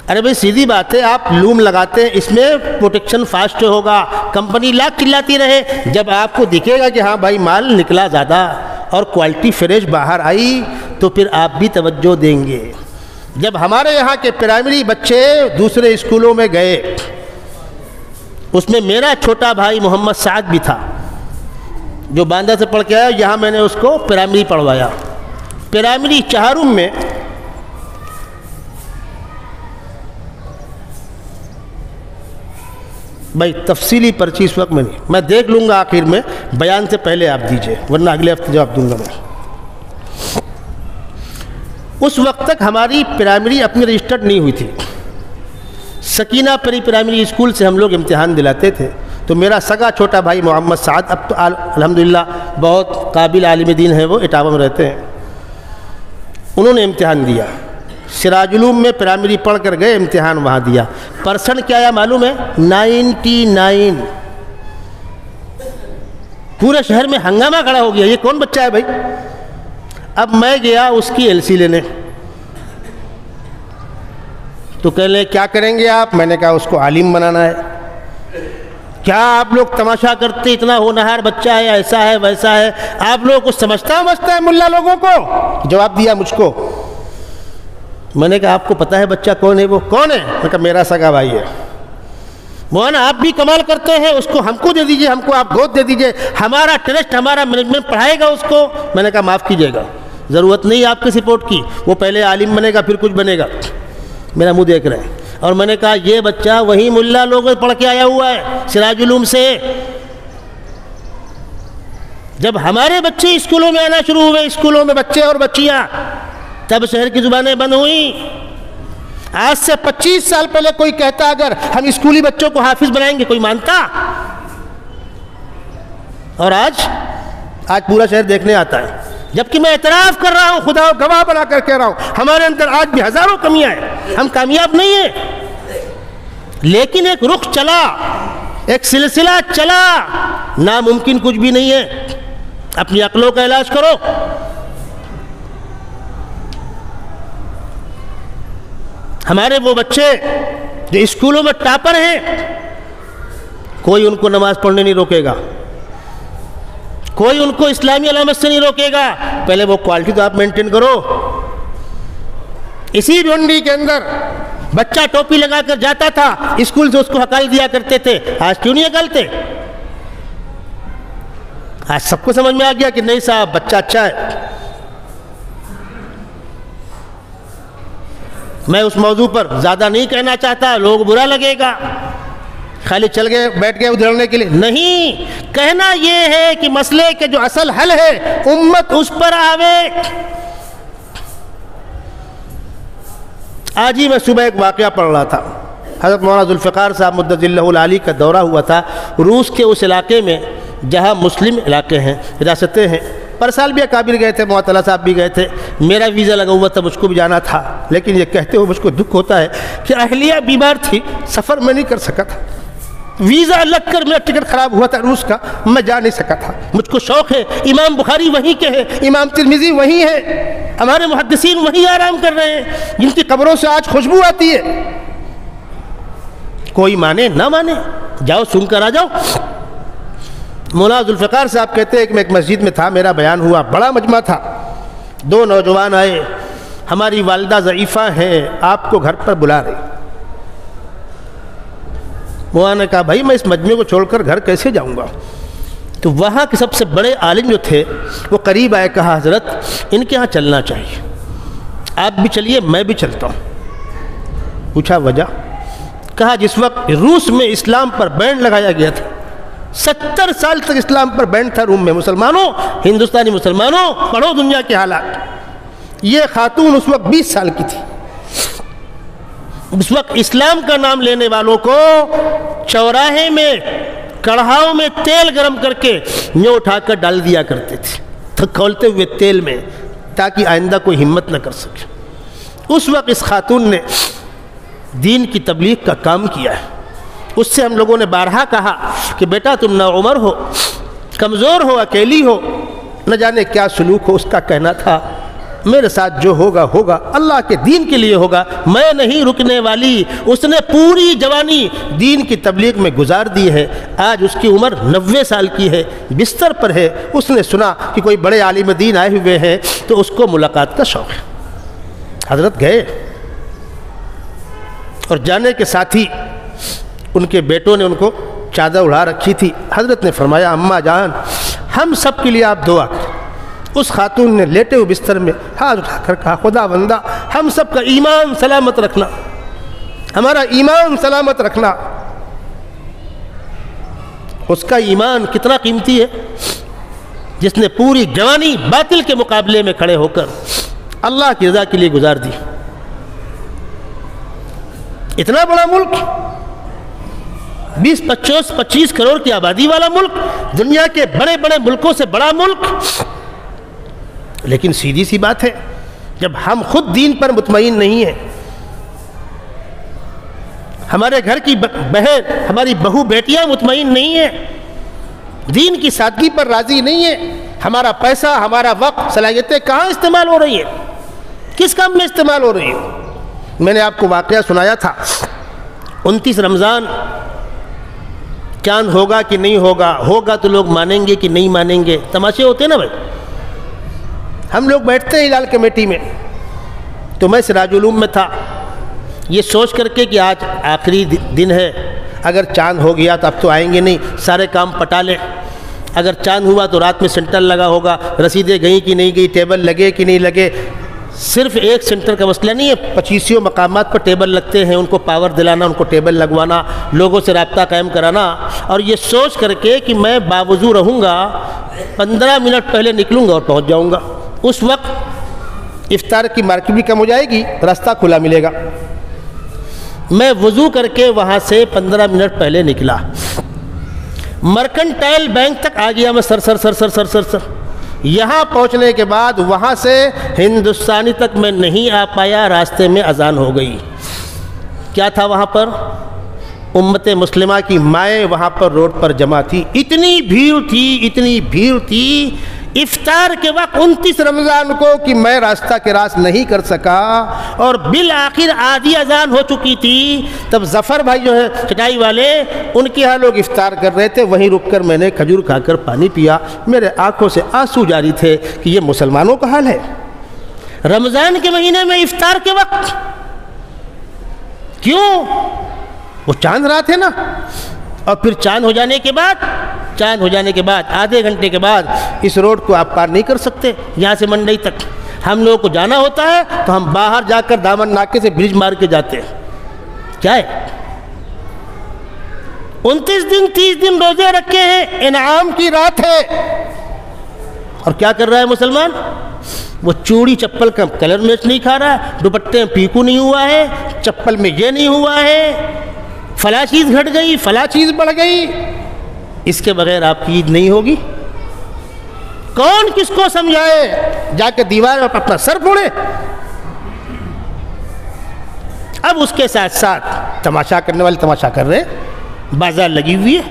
Speaker 1: ارے بھائی سیدھی بات ہے, آپ لوم لگاتے ہیں اس میں پروٹیکشن فاسٹ ہوگا, کمپنی لاکھ چلاتی رہے. جب آپ کو دکھے گا کہ ہاں بھائی مال نکلا زیادہ اور کوالٹی فریش باہر آئی تو پھر آپ بھی توجہ دیں گے. جب ہمارے یہاں کے پرائمری بچے دوسرے اسکولوں میں گئے, اس میں میرا چھوٹا بھائی محمد سعد بھی تھا جو باندہ سے پڑھ کے آیا. یہاں میں نے اس کو پرائمری پڑھوایا. پرائمری چہارم میں بھائی تفصیلی پرچی اس وقت میں نہیں, میں دیکھ لوں گا آخر میں, بیان سے پہلے آپ دیجئے ورنہ اگلے ہفتے جواب دوں گا میں. اس وقت تک ہماری پرائمری اپنی رجسٹرڈ نہیں ہوئی تھی. سکینہ پرائمری اسکول سے ہم لوگ امتحان دلاتے تھے. تو میرا سگا چھوٹا بھائی محمد سعد, اب تو الحمدللہ بہت قابل عالم دین ہیں, وہ اٹاوا میں رہتے ہیں, انہوں نے امتحان دیا. سراج العلوم میں پرائمری پڑھ کر گئے, امتحان وہاں دیا. پرسنٹ کیا آیا معلوم ہے؟ 99. پورے شہر میں ہنگامہ کھڑا ہو گیا, یہ کون بچہ ہے بھائی؟ اب میں گیا اس کی LC لینے. تو کہہ لیں کیا کریں گے آپ؟ میں نے کہا اس کو عالم بنانا ہے. کیا آپ لوگ تماشا کرتے, اتنا ہونہار بچہ ہے, ایسا ہے ویسا ہے, آپ لوگ کچھ سمجھتا ہے ملا لوگوں کو؟ جواب دیا مجھ کو. میں نے کہا آپ کو پتہ ہے بچہ کون ہے؟ وہ کون ہے؟ میں کہا میرا سگا بھائی ہے. مولانا آپ بھی کمال کرتے ہیں, اس کو ہم کو دے دیجئے, ہم کو آپ گود دے دیجئے, ہمارا ٹرسٹ ہمارا مینجمنٹ پڑھائے گا اس کو. میں نے کہا معاف کیجئے گا, ضرورت نہیں آپ کے سپورٹ کی, وہ پہلے عالم بنے گا پھر کچھ بنے گا. میرا منہ دیکھ رہے ہیں. اور میں نے کہا یہ بچہ وہی ملا لوگوں پڑھ کے آیا ہوا ہے سراج العلوم سے. جب ہمارے بچے اسکولوں میں آنا شروع ہوئے, اسکولوں میں بچے اور بچیاں, تب شہر کی زبانیں بند ہوئیں. آج سے 25 سال پہلے کوئی کہتا اگر ہم اسکولی بچوں کو حافظ بنائیں گے, کوئی مانتا؟ اور آج پورا شہر دیکھنے آتا ہے. جبکہ میں اعتراف کر رہا ہوں, خدا گواہ بنا کر کہہ رہا ہوں, ہمارے اندر آج بھی ہزاروں کمیاں ہیں, ہم کامیاب نہیں ہیں. لیکن ایک رخ چلا, ایک سلسلہ چلا. ناممکن کچھ بھی نہیں ہے. اپنی عقلوں کا علاج کرو. ہمارے وہ بچے جو اسکولوں میں ٹاپر ہیں, کوئی ان کو نماز پڑھنے نہیں روکے گا, کوئی ان کو اسلامی علامت سے نہیں روکے گا. پہلے وہ کوالٹی تو آپ مینٹین کرو. اسی ڈونڈی کے اندر بچہ ٹوپی لگا کر جاتا تھا, اسکول سے اس کو ہکال دیا کرتے تھے. آج کیوں نہیں ہکالتے؟ آج سب کو سمجھ میں آ گیا کہ نہیں صاحب بچہ اچھا ہے. میں اس موضوع پر زیادہ نہیں کہنا چاہتا, لوگ برا لگے گا. خالی چل گئے بیٹھ گئے ادھرنے کے لیے نہیں. کہنا یہ ہے کہ مسئلے کے جو اصل حل ہے امت اس پر آوے. آج ہی میں صبح ایک واقعہ پڑھ رہا تھا. حضرت مولانا ذوالفقار صاحب مدد اللہ العالی کا دورہ ہوا تھا روس کے اس علاقے میں جہاں مسلم علاقے ہیں, ریاستیں ہیں. پر سال بھی اکابر گئے تھے, معطلہ صاحب بھی گئے تھے, میرا ویزا لگا ہوا تھا, مجھ کو بھی جانا تھا. لیکن یہ کہتے ہوئے مجھ کو دکھ ہوتا ہے کہ اہلیہ بیمار تھی, سفر میں نہیں کر سکا تھا. ویزا لگ کر میرا ٹکٹ خراب ہوا تھا روس کا، میں جا نہیں سکا تھا۔ مجھ کو شوق ہے، امام بخاری وہیں کے ہیں، امام ترمذی وہیں ہے، ہمارے محدثین وہیں آرام کر رہے ہیں، جن کی قبروں سے آج خوشبو آتی ہے۔ کوئی مانے نہ مانے، جاؤ سن کر آ جاؤ۔ مولانا ذوالفقار صاحب کہتے ہیں کہ میں ایک مسجد میں تھا، میرا بیان ہوا، بڑا مجمع تھا، 2 نوجوان آئے، ہماری والدہ ضعیفہ ہیں، آپ کو گھر پر بلا رہے۔ مولانا نے کہا بھائی میں اس مجمع کو چھوڑ کر گھر کیسے جاؤں گا؟ تو وہاں کے سب سے بڑے عالم جو تھے وہ قریب آئے، کہا حضرت ان کے ہاں چلنا چاہیے، آپ بھی چلیے میں بھی چلتا ہوں۔ پوچھا وجہ؟ کہا جس وقت روس میں اسلام پر بین لگایا گیا تھا، 70 سال تک اسلام پر بین تھا روم میں، مسلمانوں، ہندوستانی مسلمانوں، پڑھو دنیا کے حالات، یہ خاتون اس وقت 20 سال کی تھی، اس وقت اسلام کا نام لینے والوں کو چوراہے میں کڑھاؤں میں تیل گرم کر کے یوں اٹھا کر ڈال دیا کرتے تھے کھولتے ہوئے تیل میں، تاکہ آئندہ کوئی ہمت نہ کر سکے۔ اس وقت اس خاتون نے دین کی تبلیغ کا کام کیا ہے۔ اس سے ہم لوگوں نے بارہا کہا کہ بیٹا تم نا عمر ہو، کمزور ہو، اکیلی ہو، نہ جانے کیا سلوک ہو۔ اس کا کہنا تھا میرے ساتھ جو ہوگا ہوگا، اللہ کے دین کے لیے ہوگا، میں نہیں رکنے والی۔ اس نے پوری جوانی دین کی تبلیغ میں گزار دی ہے، آج اس کی عمر 90 سال کی ہے، بستر پر ہے۔ اس نے سنا کہ کوئی بڑے عالم دین آئے ہوئے ہیں تو اس کو ملاقات کا شوق ہے۔ حضرت گئے اور جانے کے ساتھ ہی ان کے بیٹوں نے ان کو چادر اڑا رکھی تھی۔ حضرت نے فرمایا اماں جان ہم سب کے لیے آپ دعا کریں۔ اس خاتون نے لیٹے ہوئے بستر میں ہاتھ اٹھا کر کہا خدا بندہ ہم سب کا ایمان سلامت رکھنا، ہمارا ایمان سلامت رکھنا۔ اس کا ایمان کتنا قیمتی ہے جس نے پوری جوانی باطل کے مقابلے میں کھڑے ہو کر اللہ کی رضا کے لیے گزار دی۔ اتنا بڑا ملک، 20-25 کروڑ کی آبادی والا ملک، دنیا کے بڑے بڑے ملکوں سے بڑا ملک، لیکن سیدھی سی بات ہے جب ہم خود دین پر مطمئن نہیں ہیں، ہمارے گھر کی بہن، ہماری بہو بیٹیاں مطمئن نہیں ہیں، دین کی سادگی پر راضی نہیں ہیں، ہمارا پیسہ، ہمارا وقت، صلاحیتیں کہاں استعمال ہو رہی ہیں، کس کام میں استعمال ہو رہی ہیں؟ میں نے آپ کو واقعہ سنایا تھا 29 رمضان، چاند ہوگا کہ نہیں ہوگا، ہوگا تو لوگ مانیں گے کہ نہیں مانیں گے، تماشے ہوتے ہیں نا بھائی۔ ہم لوگ بیٹھتے ہیں ہلال کمیٹی میں، تو میں سراج علوم میں تھا، یہ سوچ کر کے کہ آج آخری دن ہے، اگر چاند ہو گیا تو اب تو آئیں گے نہیں، سارے کام پٹا لیں، اگر چاند ہوا تو رات میں سینٹر لگا ہوگا، رسیدیں گئیں کہ نہیں گئی، ٹیبل لگے کہ نہیں لگے۔ صرف ایک سینٹر کا مسئلہ نہیں ہے، 25 مقامات پر ٹیبل لگتے ہیں، ان کو پاور دلانا، ان کو ٹیبل لگوانا، لوگوں سے رابطہ قائم کرانا، اور یہ سوچ کر کے کہ میں باوضو رہوں گا، 15 منٹ پہلے نکلوں گا اور پہنچ جاؤں گا، اس وقت افطار کی مارکیٹ بھی کم ہو جائے گی، راستہ کھلا ملے گا۔ میں وضو کر کے وہاں سے 15 منٹ پہلے نکلا، مرکنٹائل بینک تک آ گیا میں، سر یہاں پہنچنے کے بعد وہاں سے ہندوستانی تک میں نہیں آ پایا، راستے میں اذان ہو گئی۔ کیا تھا وہاں پر؟ امت مسلمہ کی مائیں وہاں پر روڈ پر جمع تھی، اتنی بھیڑ تھی افطار کے وقت 29 رمضان کو کہ میں راستہ کراس نہیں کر سکا، اور بالآخر آدھی اذان ہو چکی تھی، تب ظفر بھائی جو ہیں چٹائی والے، ان کے ہاں لوگ افطار کر رہے تھے، وہیں رک کر میں نے کھجور کھا کر پانی پیا، میرے آنکھوں سے آنسو جاری تھے کہ یہ مسلمانوں کا حال ہے رمضان کے مہینے میں افطار کے وقت۔ کیوں؟ وہ چاند رات ہے نا، اور پھر چاند ہو جانے کے بعد آدھے گھنٹے کے بعد اس روڈ کو آپ پار نہیں کر سکتے، یہاں سے منڈی تک ہم لوگوں کو جانا ہوتا ہے تو ہم باہر جا کر دامن ناکے سے برج مار کے جاتے ہیں۔ کیا ہے 29 دن 30 دن روزے رکھے ہیں، انعام کی رات ہے، اور کیا کر رہا ہے مسلمان؟ وہ چوڑی چپل کا کلر میچ نہیں کھا رہا ہے، دوپٹے میں پیکو نہیں ہوا ہے، چپل میں یہ نہیں ہوا ہے، فلاں چیز گھٹ گئی، فلاں چیز بڑھ گئی، اس کے بغیر آپ کی عید نہیں ہوگی۔ کون کس کو سمجھائے؟ جا کے دیوار پر اپنا سر پھوڑے۔ اب اس کے ساتھ ساتھ تماشا کرنے والے تماشا کر رہے، بازار لگی ہوئی ہے،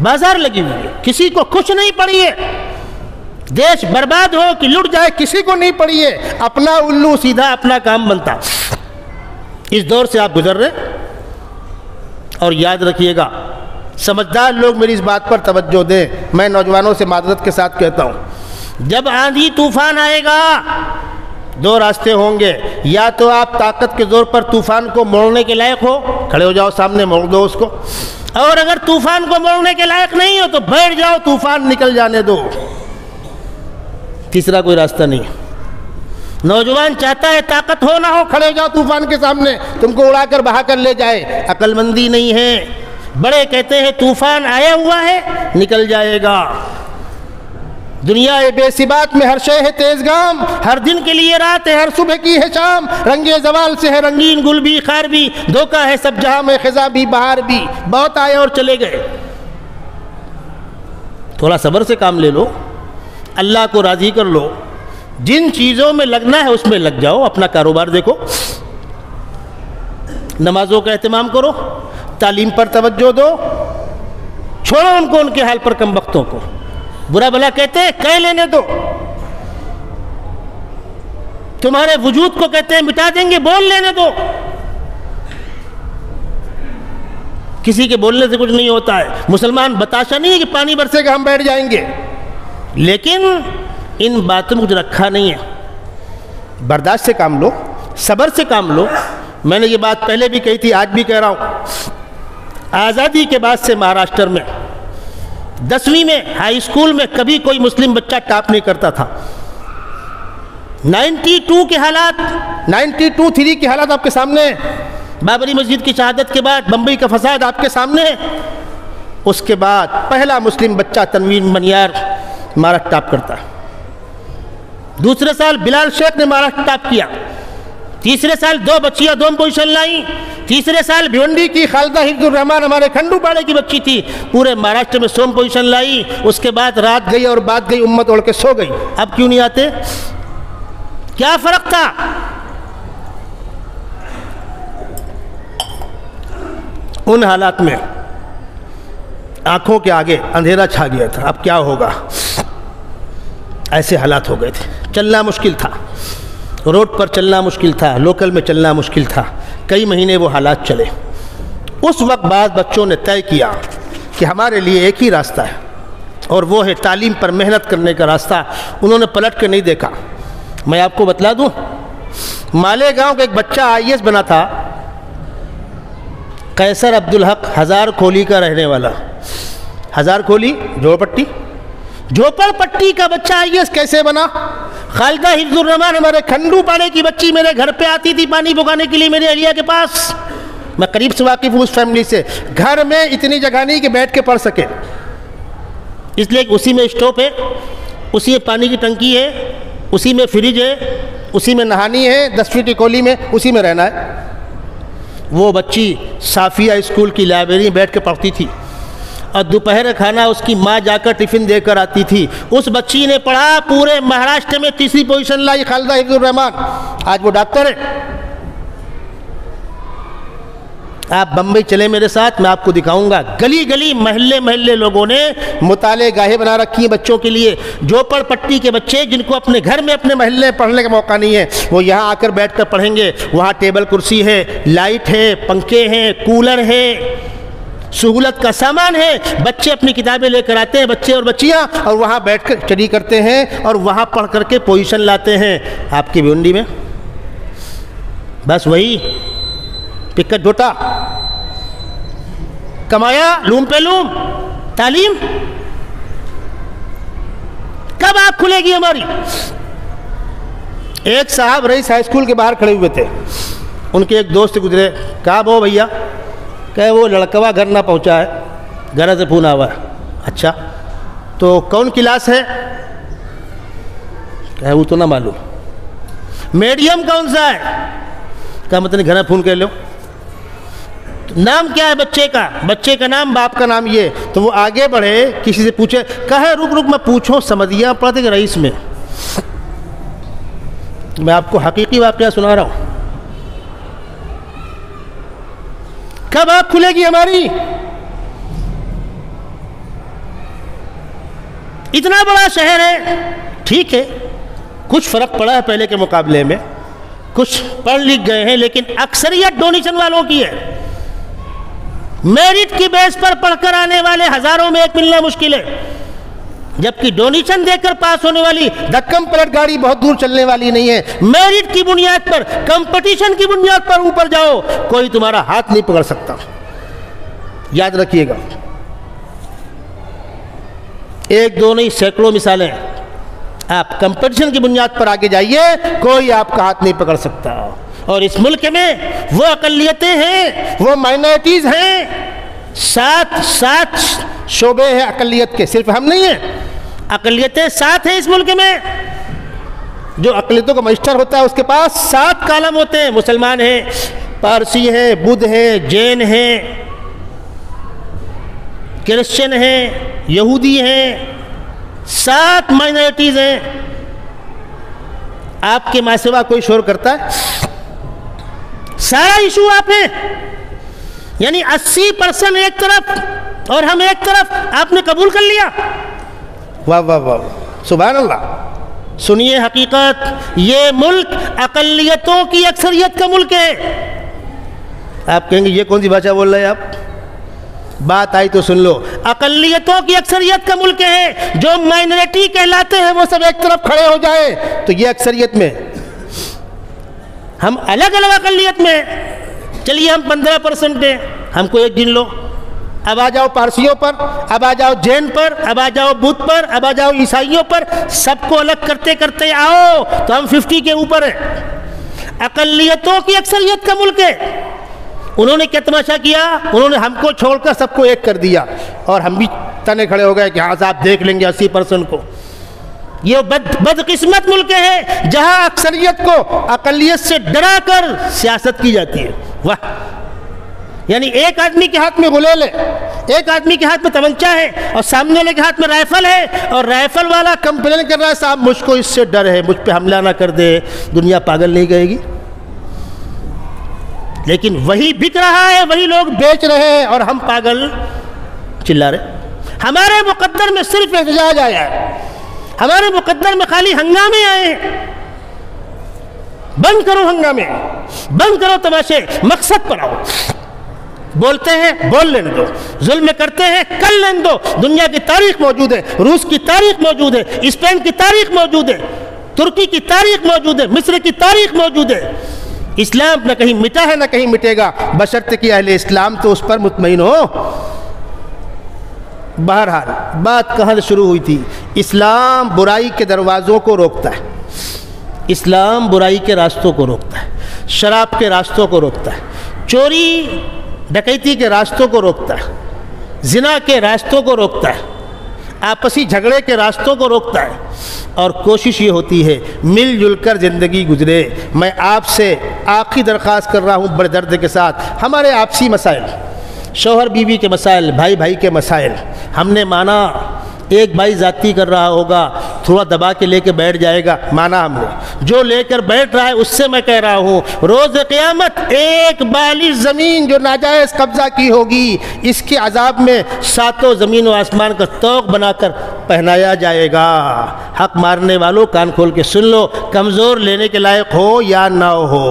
Speaker 1: بازار لگی ہوئی ہے، کسی کو کچھ نہیں پڑی ہے، دیش برباد ہو کہ لٹ جائے کسی کو نہیں پڑی ہے، اپنا الو سیدھا اپنا کام بنتا۔ اس دور سے آپ گزر رہے، اور یاد رکھیے گا، سمجھدار لوگ میری اس بات پر توجہ دیں، میں نوجوانوں سے معذرت کے ساتھ کہتا ہوں، جب آندھی طوفان آئے گا دو راستے ہوں گے، یا تو آپ طاقت کے زور پر طوفان کو موڑنے کے لائق ہو، کھڑے ہو جاؤ سامنے موڑ دو اس کو، اور اگر طوفان کو موڑنے کے لائق نہیں ہو تو بیٹھ جاؤ، طوفان نکل جانے دو، تیسرا کوئی راستہ نہیں۔ نوجوان چاہتا ہے طاقت ہو نہ ہو کھڑے ہو جاؤ طوفان کے سامنے، تم کو اڑا کر بہا کر لے جائے، عقل مندی نہیں ہے۔ بڑے کہتے ہیں طوفان آیا ہوا ہے نکل جائے گا، دنیا بے ثبات میں ہر شے ہے تیز گام، ہر دن کے لیے رات ہے ہر صبح کی ہے شام، رنگ زوال سے ہے رنگین گل بھی خار بھی، دھوکہ ہے سب جہاں میں خزاں بھی بہار بھی، بہت آئے اور چلے گئے۔ تھوڑا صبر سے کام لے لو، اللہ کو راضی کر لو، جن چیزوں میں لگنا ہے اس میں لگ جاؤ، اپنا کاروبار دیکھو، نمازوں کا اہتمام کرو، تعلیم پر توجہ دو، چھوڑو ان کو ان کے حال پر، کم بختوں کو برا بھلا کہتے ہیں کہہ لینے دو، تمہارے وجود کو کہتے ہیں مٹا دیں گے، بول لینے دو، کسی کے بولنے سے کچھ نہیں ہوتا ہے۔ مسلمان بتاشا نہیں ہے کہ پانی برسے گا ہم بیٹھ جائیں گے، لیکن ان باتوں میں کچھ رکھا نہیں ہے، برداشت سے کام لو، صبر سے کام لو۔ میں نے یہ بات پہلے بھی کہی تھی، آج بھی کہہ رہا ہوں، آزادی کے بعد سے مہاراشٹر میں 10ویں میں ہائی اسکول میں کبھی کوئی مسلم بچہ ٹاپ نہیں کرتا تھا۔ 92 کے حالات، 92-3 کے حالات آپ کے سامنے ہیں، بابری مسجد کی شہادت کے بعد بمبئی کا فساد آپ کے سامنے ہے، اس کے بعد پہلا مسلم بچہ تنوین بنیار مہاراشٹر ٹاپ کرتا ہے، دوسرے سال بلال شیخ نے مہاراشٹر ٹاپ کیا، تیسرے سال 2 بچیاں دوم پوزیشن لائیں، تیسرے سال بھیونڈی کی خالدہ حفظ الرحمان ہمارے کھنڈو پاڑے کی بچی تھی، پورے مہاراشٹر میں سوم پوزیشن لائی، اس کے بعد رات گئی اور بات گئی، امت اوڑھ کے سو گئی۔ اب کیوں نہیں آتے؟ کیا فرق تھا؟ ان حالات میں آنکھوں کے آگے اندھیرا چھا گیا تھا، اب کیا ہوگا، ایسے حالات ہو گئے تھے، چلنا مشکل تھا، روڈ پر چلنا مشکل تھا، لوکل میں چلنا مشکل تھا، کئی مہینے وہ حالات چلے۔ اس وقت بعد بچوں نے طے کیا کہ ہمارے لیے ایک ہی راستہ ہے، اور وہ ہے تعلیم پر محنت کرنے کا راستہ۔ انہوں نے پلٹ کے نہیں دیکھا۔ میں آپ کو بتلا دوں، مالیگاؤں کا ایک بچہ IAS بنا تھا، قیصر عبدالحق، ہزار کھولی کا رہنے والا، ہزار کھولی جھوپڑ پٹی کا بچہ IAS کیسے بنا؟ خالدہ حفظ الرحمان ہمارے کھنڈو پاڑے کی بچی میرے گھر پہ آتی تھی پانی بھگانے کے لیے، میرے ایریا کے پاس، میں قریب سے واقف ہوں اس فیملی سے۔ گھر میں اتنی جگہ نہیں کہ بیٹھ کے پڑھ سکے، اس لیے کہ اسی میں اسٹوپ ہے، اسی میں پانی کی ٹنکی ہے، اسی میں فریج ہے، اسی میں نہانی ہے، 10 فٹ کی کولی میں اسی میں رہنا ہے۔ وہ بچی صافیہ اسکول کی لائبریری میں بیٹھ کے پڑھتی تھی، اور دوپہر کھانا اس کی ماں جا کر ٹفن دے کر آتی تھی۔ اس بچی نے پڑھا، پورے مہاراشٹر میں 3ری پوزیشن لائی، خالدہ حفظ الرحمان، آج وہ ڈاکٹر ہے۔ آپ بمبئی چلے میرے ساتھ، میں آپ کو دکھاؤں گا، گلی گلی محلے محلے لوگوں نے مطالعے گاہیں بنا رکھی ہیں بچوں کے لیے۔ جھوپڑ پٹی کے بچے جن کو اپنے گھر میں اپنے محلے میں پڑھنے کا موقع نہیں ہے، وہ یہاں آ کر بیٹھ کر پڑھیں گے۔ وہاں ٹیبل کرسی ہے، لائٹ ہے، پنکھے ہیں، کولر ہے، سہولت کا سامان ہے، بچے اپنی کتابیں لے کر آتے ہیں، بچے اور بچیاں، اور وہاں بیٹھ کر اسٹڈی کرتے ہیں، اور وہاں پڑھ کر کے پوزیشن لاتے ہیں۔ آپ کی بھیونڈی میں بس وہی پکٹ ڈوٹا کمایا، لوم پہ لوم، تعلیم کب آپ کھلے گی ہماری؟ ایک صاحب رئیس ہائی اسکول کے باہر کھڑے ہوئے تھے، ان کے ایک دوست گزرے، کہا بھو بھیا، کہ وہ لڑکوا گھر نہ پہنچا ہے، گھر سے پھونا ہوا ہے۔ اچھا تو کون کلاس ہے؟ کہ وہ تو نہ معلوم۔ میڈیم کون سا ہے؟ کہا مطلب گھر پھون کے لو۔ نام کیا ہے بچے کا؟ بچے کا نام، باپ کا نام یہ۔ تو وہ آگے بڑھے، کسی سے پوچھے، کہے رک میں پوچھوں سمدھیا پڑھتے کہ رئیس میں؟ میں آپ کو حقیقی واقعہ سنا رہا ہوں۔ کب آپ کھلے گی ہماری؟ اتنا بڑا شہر ہے، ٹھیک ہے کچھ فرق پڑا ہے پہلے کے مقابلے میں، کچھ پڑھ لکھ گئے ہیں، لیکن اکثریت ڈونیشن والوں کی ہے۔ میرٹ کی بیس پر پڑھ کر آنے والے ہزاروں میں ایک ملنا مشکل ہے، جبکہ ڈونیشن دے کر پاس ہونے والی دھکم پلٹ گاڑی بہت دور چلنے والی نہیں ہے۔ میرٹ کی بنیاد پر، کمپٹیشن کی بنیاد پر اوپر جاؤ، کوئی تمہارا ہاتھ نہیں پکڑ سکتا، یاد رکھیے گا۔ ایک دو نہیں، سینکڑوں مثالیں، آپ کمپٹیشن کی بنیاد پر آگے جائیے، کوئی آپ کا ہاتھ نہیں پکڑ سکتا۔ اور اس ملک میں وہ اقلیتیں ہیں، وہ مائنورٹیز ہیں، سات شعبے ہیں اقلیت کے، صرف ہم نہیں ہیں، اقلیتیں 7 ہیں اس ملک میں۔ جو اقلیتوں کا مجسٹر ہوتا ہے اس کے پاس 7 کالم ہوتے ہیں، مسلمان ہیں، پارسی ہیں، بدھ ہیں، جین ہیں، کرسچن ہیں، یہودی ہیں، 7 مائنورٹیز ہیں۔ آپ کے ماں سوا کوئی شور کرتا ہے؟ سارا ایشو آپ ہیں، یعنی 80% ایک طرف اور ہم ایک طرف، آپ نے قبول کر لیا۔ واہ واہ واہ، سبحان اللہ۔ سنیے حقیقت، یہ ملک اقلیتوں کی اکثریت کا ملک ہے۔ آپ کہیں گے یہ کون سی بھاشا بول رہے ہیں آپ؟ بات آئی تو سن لو، اقلیتوں کی اکثریت کا ملک ہے۔ جو مائنورٹی کہلاتے ہیں وہ سب ایک طرف کھڑے ہو جائیں تو یہ اکثریت میں، ہم الگ الگ اقلیت میں، چلیے ہم 15% ہیں، ہم کو ایک گن لو۔ اب آ جاؤ پارسیوں پر، اب آ جاؤ جین پر، اب آ جاؤ بدھ پر، اب آ جاؤ عیسائیوں پر، سب کو الگ کرتے کرتے آؤ تو ہم 50 کے اوپر ہیں۔ اقلیتوں کی اکثریت کا ملک ہے۔ انہوں نے کیا تماشا کیا؟ انہوں نے ہم کو چھوڑ کر سب کو ایک کر دیا، اور ہم بھی تنے کھڑے ہو گئے کہ ہاں صاحب دیکھ لیں گے 80% کو۔ یہ بدقسمت ملک ہے جہاں اکثریت کو اقلیت سے ڈرا کر سیاست کی جاتی ہے۔ واہ، یعنی ایک آدمی کے ہاتھ میں غلیل ہے، ایک آدمی کے ہاتھ میں تمنچہ ہے، اور سامنے والے کے ہاتھ میں رائفل ہے، اور رائفل والا کمپلین کر رہا ہے صاحب مجھ کو اس سے ڈر ہے، مجھ پہ حملہ نہ کر دے۔ دنیا پاگل نہیں کہے گی؟ لیکن وہی بک رہا ہے، وہی لوگ بیچ رہے ہیں، اور ہم پاگل چلا رہے۔ ہمارے مقدر میں صرف احتجاج آیا ہے، ہمارے مقدر میں خالی ہنگامے آئے ہیں۔ بند کرو ہنگامے، بند کرو تماشے، مقصد پر آؤ۔ بولتے ہیں بول لینے دو، ظلم کرتے ہیں کر لینے دو۔ دنیا کی تاریخ موجود ہے، روس کی تاریخ موجود ہے، اسپین کی تاریخ موجود ہے، ترکی کی تاریخ موجود ہے، مصر کی تاریخ موجود ہے۔ اسلام نہ کہیں مٹا ہے نہ کہیں مٹے گا، بشرط کہ اہل اسلام تو اس پر مطمئن ہو۔ بہرحال بات کہاں سے شروع ہوئی تھی؟ اسلام برائی کے دروازوں کو روکتا ہے، اسلام برائی کے راستوں کو روکتا ہے، شراب کے راستوں کو روکتا ہے، چوری ڈکیتی کے راستوں کو روکتا ہے، زنا کے راستوں کو روکتا ہے، آپسی جھگڑے کے راستوں کو روکتا ہے، اور کوشش یہ ہوتی ہے مل جل کر زندگی گزرے۔ میں آپ سے آخری درخواست کر رہا ہوں بڑے درد کے ساتھ، ہمارے آپسی مسائل، شوہر بیوی کے مسائل، بھائی بھائی کے مسائل، ہم نے مانا ایک بھائی ذاتی کر رہا ہوگا، تھوڑا دبا کے لے کے بیٹھ جائے گا، مانا ہم نے، جو لے کر بیٹھ رہا ہے اس سے میں کہہ رہا ہوں روز قیامت ایک بالی زمین جو ناجائز قبضہ کی ہوگی، اس کے عذاب میں 7 زمین و آسمان کا طوق بنا کر پہنایا جائے گا۔ حق مارنے والوں کان کھول کے سن لو، کمزور لینے کے لائق ہو یا نہ ہو،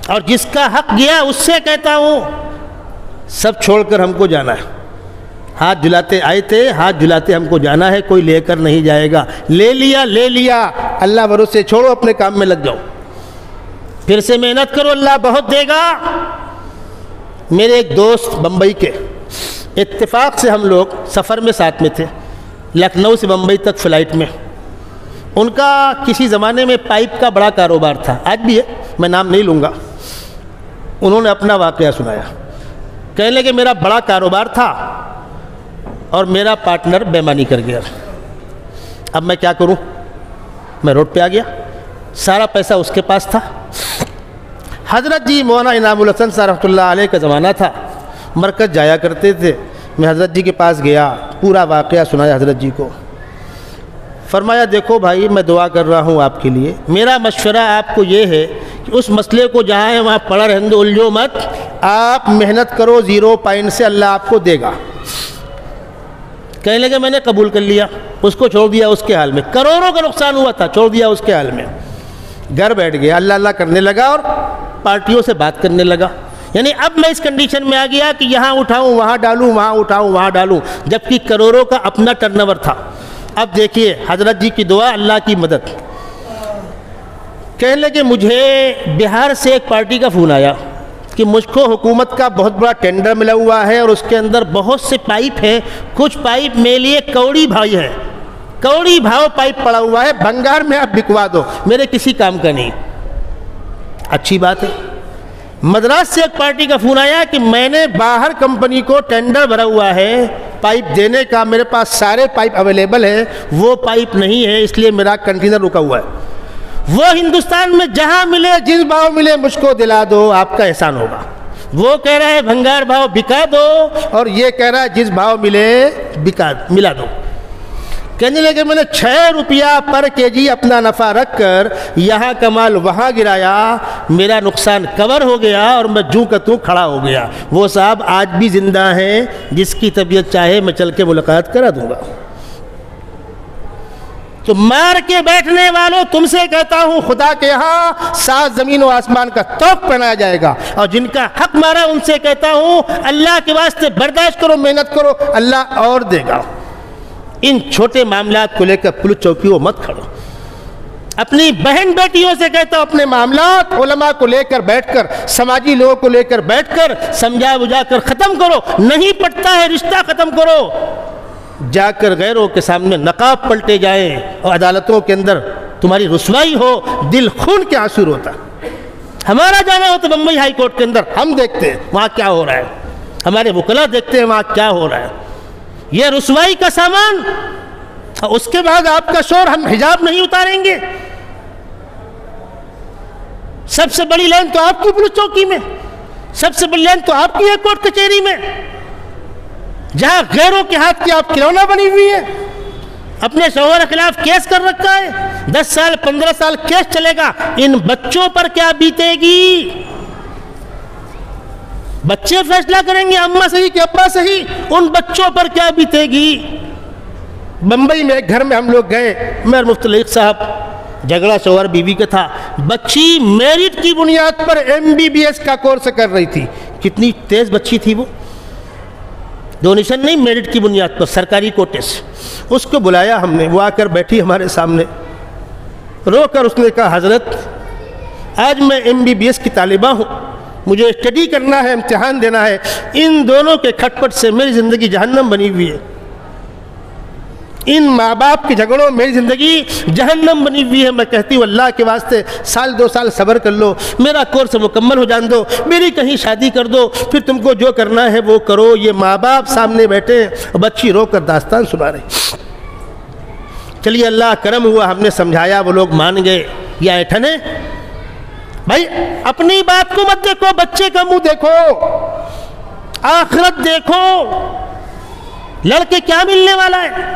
Speaker 1: اور جس کا حق گیا اس سے کہتا ہوں سب چھوڑ کر ہم کو جانا ہے۔ ہاتھ جلاتے آئے تھے، ہاتھ جلاتے ہم کو جانا ہے، کوئی لے کر نہیں جائے گا۔ لے لیا لے لیا، اللہ بھروسے چھوڑو، اپنے کام میں لگ جاؤ، پھر سے محنت کرو، اللہ بہت دے گا۔ میرے ایک دوست بمبئی کے، اتفاق سے ہم لوگ سفر میں ساتھ میں تھے، لکھنؤ سے بمبئی تک فلائٹ میں۔ ان کا کسی زمانے میں پائپ کا بڑا کاروبار تھا، آج بھی ہے، میں نام نہیں لوں گا۔ انہوں نے اپنا واقعہ سنایا، کہنے لگے میرا بڑا کاروبار تھا اور میرا پارٹنر بےمانی کر گیا، اب میں کیا کروں؟ میں روڈ پہ آ گیا، سارا پیسہ اس کے پاس تھا۔ حضرت جی مولانا انعام الحسن صاحب رحمۃ اللہ علیہ کا زمانہ تھا، مرکز جایا کرتے تھے۔ میں حضرت جی کے پاس گیا، پورا واقعہ سنایا حضرت جی کو۔ فرمایا دیکھو بھائی، میں دعا کر رہا ہوں آپ کے لیے، میرا مشورہ آپ کو یہ ہے کہ اس مسئلے کو جہاں ہے وہاں پڑا رہنے دو، الجھو مت، آپ محنت کرو 0 پوائنٹ سے، اللہ آپ کو دے گا۔ کہنے لگے میں نے قبول کر لیا، اس کو چھوڑ دیا اس کے حال میں، کروڑوں کا نقصان ہوا تھا، چھوڑ دیا اس کے حال میں، گھر بیٹھ گیا، اللہ اللہ کرنے لگا اور پارٹیوں سے بات کرنے لگا۔ یعنی اب میں اس کنڈیشن میں آ گیا کہ یہاں اٹھاؤں وہاں ڈالوں، وہاں اٹھاؤں وہاں ڈالوں، جبکہ کروڑوں کا اپنا ٹرن اوور تھا۔ اب دیکھیے حضرت جی کی دعا، اللہ کی مدد۔ کہنے لگے مجھے بہار سے ایک پارٹی کا فون آیا کہ مجھ کو حکومت کا بہت بڑا ٹینڈر ملا ہوا ہے اور اس کے اندر بہت سے پائپ ہیں، کچھ پائپ میرے لیے کوڑی بھائی ہے، کوڑی بھاؤ پائپ پڑا ہوا ہے، بنگار میں آپ بکوا دو، میرے کسی کام کا نہیں۔ اچھی بات ہے۔ مدراس سے ایک پارٹی کا فون آیا کہ میں نے باہر کمپنی کو ٹینڈر بھرا ہوا ہے پائپ دینے کا، میرے پاس سارے پائپ اویلیبل ہیں، وہ پائپ نہیں ہے، اس لیے میرا کنٹینر رکا ہوا ہے۔ وہ ہندوستان میں جہاں ملے، جس بھاؤ ملے مجھ کو دلا دو، آپ کا احسان ہوگا۔ وہ کہہ رہا ہے بھنگار بھاؤ بکا دو، اور یہ کہہ رہا ہے جس بھاؤ ملے ملا دو۔ کہنے لگے میں نے 6 روپیہ پر کے جی اپنا نفع رکھ کر یہاں کا مال وہاں گرایا، میرا نقصان کور ہو گیا اور میں جوں کا توں کھڑا ہو گیا۔ وہ صاحب آج بھی زندہ ہیں، جس کی طبیعت چاہے میں چل کے ملاقات کرا دوں گا۔ تو مار کے بیٹھنے والوں، تم سے کہتا ہوں خدا کے ہاں 7 زمین و آسمان کا توق پہنایا جائے گا، اور جن کا حق مارا ان سے کہتا ہوں اللہ کے واسطے برداشت کرو، محنت کرو، اللہ اور دے گا۔ ان چھوٹے معاملات کو لے کر پولیس چوکیوں مت کھڑو۔ اپنی بہن بیٹیوں سے کہتا ہوں اپنے معاملات علماء کو لے کر بیٹھ کر، سماجی لوگوں کو لے کر بیٹھ کر سمجھا بجھا کر ختم کرو، نہیں پڑتا ہے رشتہ ختم کرو۔ جا کر غیروں کے سامنے نقاب پلٹے جائیں اور عدالتوں کے اندر تمہاری رسوائی ہو، دل خون کے آنسو روتا۔ ہمارا جانا ہو تو بمبئی ہائی کورٹ کے اندر ہم دیکھتے ہیں وہاں کیا ہو رہا ہے، ہمارے وکلا دیکھتے ہیں وہاں کیا ہو رہا ہے، یہ رسوائی کا سامان۔ اس کے بعد آپ کا شور، ہم حجاب نہیں اتاریں گے۔ سب سے بڑی لائن تو آپ کی پولیس چوکی میں، سب سے بڑی لائن تو آپ کی ہے کورٹ کچہری میں، جہاں غیروں کے ہاتھ کی آپ کھلونا بنی ہوئی ہے۔ اپنے شوہر کے خلاف کیس کر رکھا ہے، 10 سال 15 سال کیس چلے گا، ان بچوں پر کیا بیتے گی؟ بچے فیصلہ کریں گے اماں صحیح کہ ابا صحیح، ان بچوں پر کیا بیتے گی؟ بمبئی میں ایک گھر میں ہم لوگ گئے، میر مفتلیق صاحب، جھگڑا شوہر بیوی کا تھا، بچی میرٹ کی بنیاد پر MBBS کا کورس کر رہی تھی۔ کتنی تیز بچی تھی وہ، ڈونیشن نہیں، میرٹ کی بنیاد پر سرکاری کوٹے سے۔ اس کو بلایا ہم نے، وہ آ کر بیٹھی ہمارے سامنے، رو کر اس نے کہا حضرت آج میں MBBS کی طالبہ ہوں، مجھے اسٹڈی کرنا ہے، امتحان دینا ہے، ان دونوں کے کھٹ پٹ سے میری زندگی جہنم بنی ہوئی ہے، ان ماں باپ کے جھگڑوں میری زندگی جہنم بنی ہوئی ہے۔ میں کہتی ہوں اللہ کے واسطے 1 2 سال صبر کر لو، میرا کورس مکمل ہو جان دو، میری کہیں شادی کر دو، پھر تم کو جو کرنا ہے وہ کرو۔ یہ ماں باپ سامنے بیٹھے، بچی رو کر داستان سنا رہی۔ چلیے اللہ کرم ہوا، ہم نے سمجھایا، وہ لوگ مان گئے۔ یا ایٹھنے بھائی اپنی بات کو مت دیکھو، بچے کا منہ دیکھو، آخرت دیکھو، لڑکے کیا ملنے والا ہے؟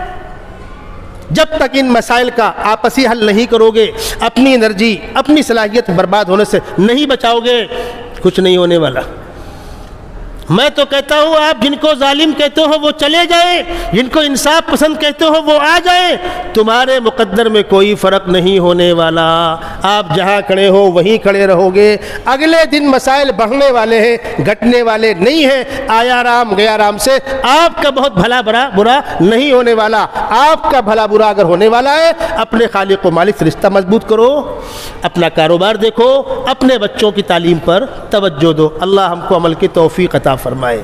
Speaker 1: جب تک ان مسائل کا آپسی حل نہیں کرو گے، اپنی انرجی، اپنی صلاحیت برباد ہونے سے نہیں بچاؤ گے، کچھ نہیں ہونے والا۔ میں تو کہتا ہوں آپ جن کو ظالم کہتے ہو وہ چلے جائیں، جن کو انصاف پسند کہتے ہو وہ آ جائیں، تمہارے مقدر میں کوئی فرق نہیں ہونے والا، آپ جہاں کھڑے ہو وہیں کھڑے رہو گے۔ اگلے دن مسائل بڑھنے والے ہیں، گھٹنے والے نہیں ہیں۔ آیا رام گیا رام سے آپ کا بہت بھلا برا نہیں ہونے والا۔ آپ کا بھلا برا اگر ہونے والا ہے، اپنے خالق و مالک سے رشتہ مضبوط کرو، اپنا کاروبار دیکھو، اپنے بچوں کی تعلیم پر توجہ دو۔ اللہ ہم کو عمل کی توفیق عطا فرمائے۔